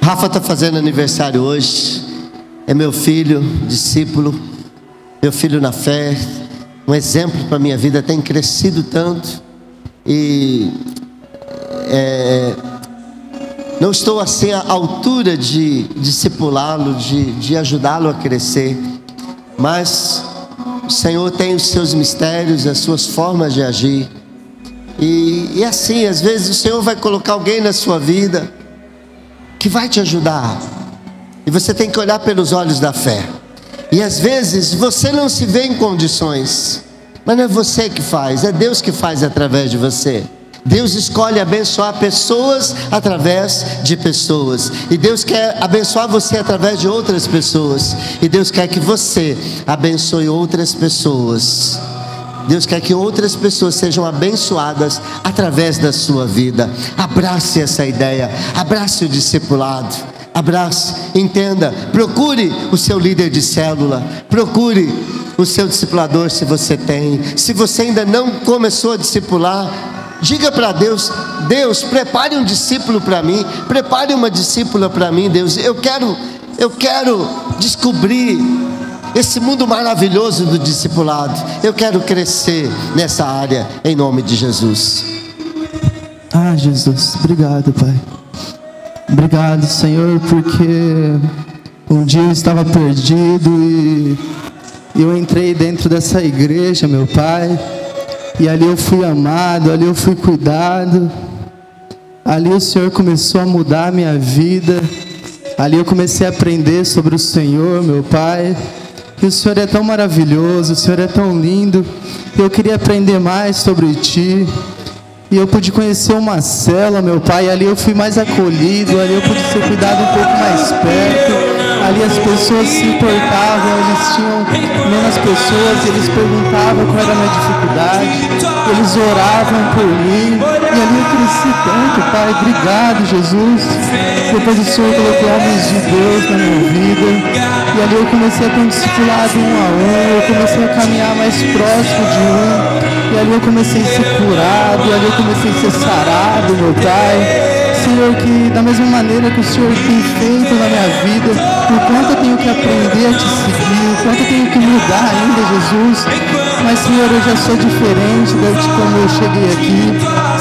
Rafa está fazendo aniversário hoje. É meu filho, discípulo, meu filho na fé, um exemplo para a minha vida, tem crescido tanto. E não estou assim à altura de discipulá-lo, de ajudá-lo a crescer, mas o Senhor tem os seus mistérios, as suas formas de agir, e assim, às vezes o Senhor vai colocar alguém na sua vida que vai te ajudar, e você tem que olhar pelos olhos da fé. E às vezes você não se vê em condições, mas não é você que faz, é Deus que faz através de você. Deus escolhe abençoar pessoas através de pessoas, e Deus quer abençoar você através de outras pessoas, e Deus quer que você abençoe outras pessoas. Deus quer que outras pessoas sejam abençoadas através da sua vida. Abrace essa ideia, abrace o discipulado, Abrace, entenda, procure o seu líder de célula, procure o seu discipulador se você tem. Se você ainda não começou a discipular, diga para Deus: Deus, prepare um discípulo para mim, prepare uma discípula para mim, Deus. Eu quero descobrir esse mundo maravilhoso do discipulado. Eu quero crescer nessa área, em nome de Jesus. Jesus, obrigado, Pai. Obrigado, Senhor, porque um dia eu estava perdido e eu entrei dentro dessa igreja, meu Pai, e ali eu fui amado, ali eu fui cuidado, ali o Senhor começou a mudar a minha vida, ali eu comecei a aprender sobre o Senhor, meu Pai. E o Senhor é tão maravilhoso, o Senhor é tão lindo. Eu queria aprender mais sobre Ti. E eu pude conhecer uma célula, meu Pai. Ali eu fui mais acolhido, ali eu pude ser cuidado um pouco mais perto. Ali as pessoas se importavam, eles tinham menos pessoas, eles perguntavam qual era a minha dificuldade, eles oravam por mim. E ali eu cresci tanto, Pai. Obrigado, Jesus. Depois o Senhor colocou homens de Deus na minha vida. E ali eu comecei a ter um discipulado um a um, eu comecei a caminhar mais próximo de um. E ali eu comecei a ser curado, e ali eu comecei a ser sarado, meu Pai. Senhor, que da mesma maneira que o Senhor tem feito na minha vida, o quanto eu tenho que aprender a Te seguir, o quanto eu tenho que mudar ainda, Jesus. Mas, Senhor, eu já sou diferente de como eu cheguei aqui.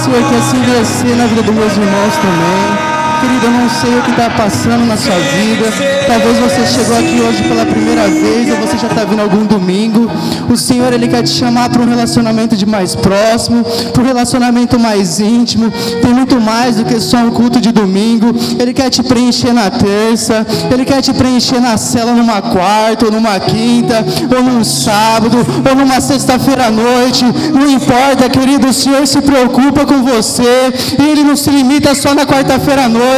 Senhor, que assim venha ser na vida dos meus irmãos também. Querido, eu não sei o que está passando na sua vida. Talvez você chegou aqui hoje pela primeira vez, ou você já está vindo algum domingo. O Senhor, Ele quer te chamar para um relacionamento de mais próximo, para um relacionamento mais íntimo. Tem muito mais do que só um culto de domingo. Ele quer te preencher na terça, Ele quer te preencher na cela numa quarta, ou numa quinta, ou num sábado, ou numa sexta-feira à noite. Não importa, querido, o Senhor se preocupa com você. E Ele não se limita só na quarta-feira à noite.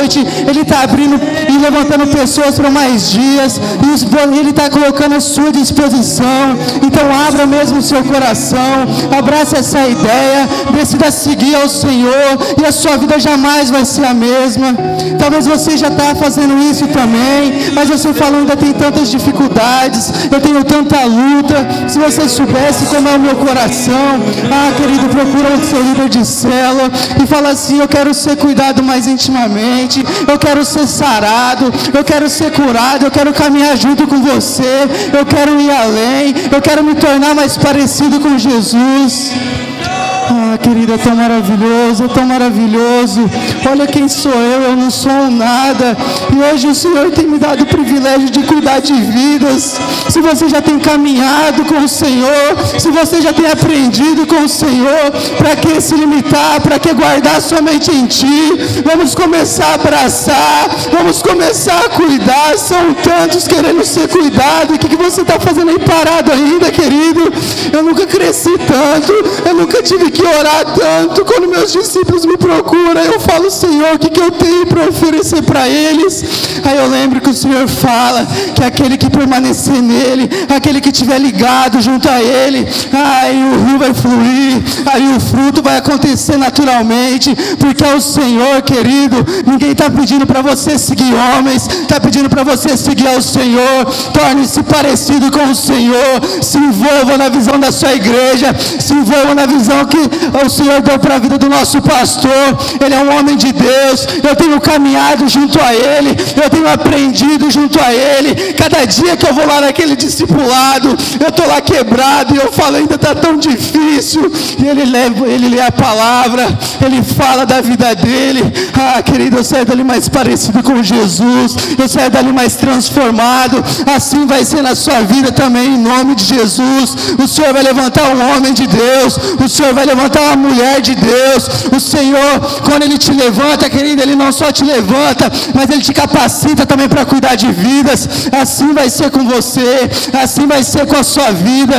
Ele está abrindo e levantando pessoas para mais dias, e Ele está colocando à sua disposição. Então abra mesmo o seu coração, abrace essa ideia, decida seguir ao Senhor, e a sua vida jamais vai ser a mesma. Talvez você já está fazendo isso também, mas você fala: ainda tem tantas dificuldades, eu tenho tanta luta. Se você soubesse como é o meu coração, querido, procura o seu líder de célula e fala assim: eu quero ser cuidado mais intimamente, eu quero ser sarado, eu quero ser curado, eu quero caminhar junto com você, eu quero ir além, eu quero me tornar mais parecido com Jesus. Querido, é tão maravilhoso, é tão maravilhoso. Olha quem sou eu não sou nada. E hoje o Senhor tem me dado o privilégio de cuidar de vidas. Se você já tem caminhado com o Senhor, se você já tem aprendido com o Senhor, para que se limitar, para que guardar somente em Ti? Vamos começar a abraçar, vamos começar a cuidar. São tantos querendo ser cuidados. E o que você está fazendo aí parado ainda, querido? Eu nunca cresci tanto, eu nunca tive que orar tanto. Quando meus discípulos me procuram, eu falo: Senhor, o que eu tenho para oferecer para eles? Aí eu lembro que o Senhor fala que aquele que permanecer nele, aquele que estiver ligado junto a ele, aí o rio vai fluir, aí o fruto vai acontecer naturalmente, porque é o Senhor, querido. Ninguém está pedindo para você seguir homens, está pedindo para você seguir ao Senhor. Torne-se parecido com o Senhor, se envolva na visão da sua igreja, se envolva na visão que o Senhor deu para a vida do nosso pastor. Ele é um homem de Deus. Eu tenho caminhado junto a ele, eu tenho aprendido junto a ele. Cada dia que eu vou lá naquele discipulado, eu estou lá quebrado e eu falo: ainda está tão difícil. E ele lê a palavra, ele fala da vida dele. Querido, eu saio dali mais parecido com Jesus, eu saio dali mais transformado. Assim vai ser na sua vida também, em nome de Jesus. O Senhor vai levantar um homem de Deus, o Senhor vai levantar uma mulher de Deus. O Senhor, quando Ele te levanta, querido, Ele não só te levanta, mas Ele te capacita também para cuidar de vidas. Assim vai ser com você, assim vai ser com a sua vida.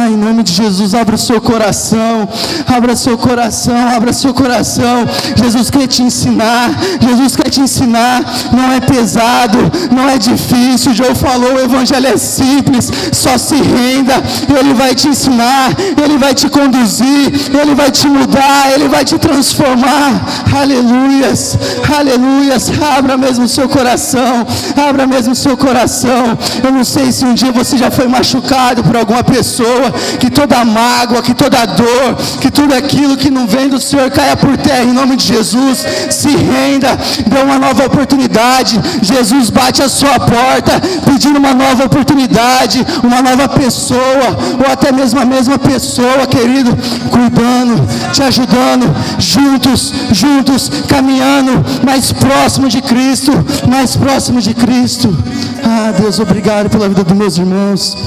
Em nome de Jesus, abra o seu coração, abra seu coração, abra seu coração. Jesus quer te ensinar, Jesus quer te ensinar. Não é pesado, não é difícil. João falou, o evangelho é simples. Só se renda, Ele vai te ensinar, Ele vai te conduzir, Ele vai te mudar, Ele vai te transformar. Aleluias, aleluias. Abra mesmo o seu coração, abra mesmo o seu coração. Eu não sei se um dia você já foi machucado por alguma pessoa, que toda mágoa, que toda dor, que tudo aquilo que não vem do Senhor caia por terra em nome de Jesus. Se renda, dê uma nova oportunidade. Jesus bate a sua porta pedindo uma nova oportunidade, uma nova pessoa, ou até mesmo a mesma pessoa, querido, cuidando, te ajudando, juntos, caminhando mais próximo de Cristo, mais próximo de Cristo. Deus, obrigado pela vida dos meus irmãos.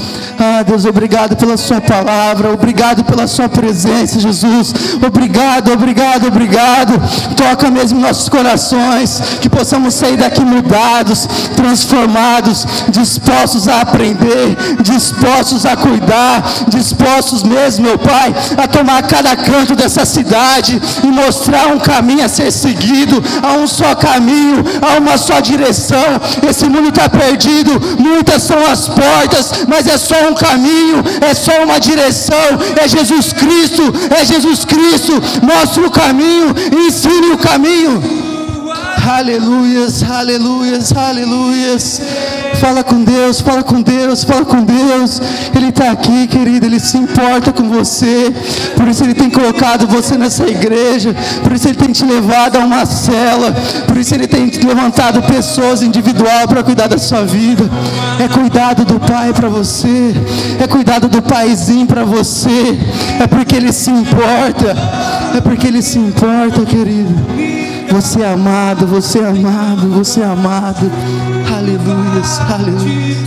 Deus, obrigado pela sua palavra, obrigado pela sua presença, Jesus. Obrigado, obrigado, obrigado. Toca mesmo nossos corações, que possamos sair daqui mudados, transformados, dispostos a aprender, dispostos a cuidar, dispostos mesmo, meu Pai, a tomar cada canto dessa cidade e mostrar um caminho a ser seguido, a um só caminho, a uma só direção. Esse mundo está perdido, muitas são as portas, mas é só um caminho, é só uma direção, é Jesus Cristo, é Jesus Cristo. Mostre o caminho, ensine o caminho. Aleluias, aleluias, aleluias. Fala com Deus, fala com Deus, fala com Deus. Ele está aqui, querido, Ele se importa com você. Por isso Ele tem colocado você nessa igreja. Por isso Ele tem te levado a uma cela. Por isso Ele tem levantado pessoas individual para cuidar da sua vida. É cuidado do Pai para você. É cuidado do Paizinho para você. É porque Ele se importa. É porque Ele se importa, querido. Você é amado, você é amado, você é amado. Aleluias, aleluia.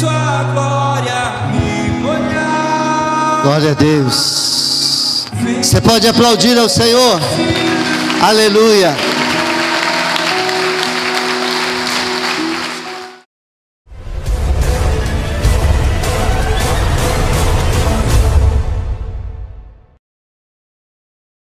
Glória a Deus. Você pode aplaudir ao Senhor. Aleluia.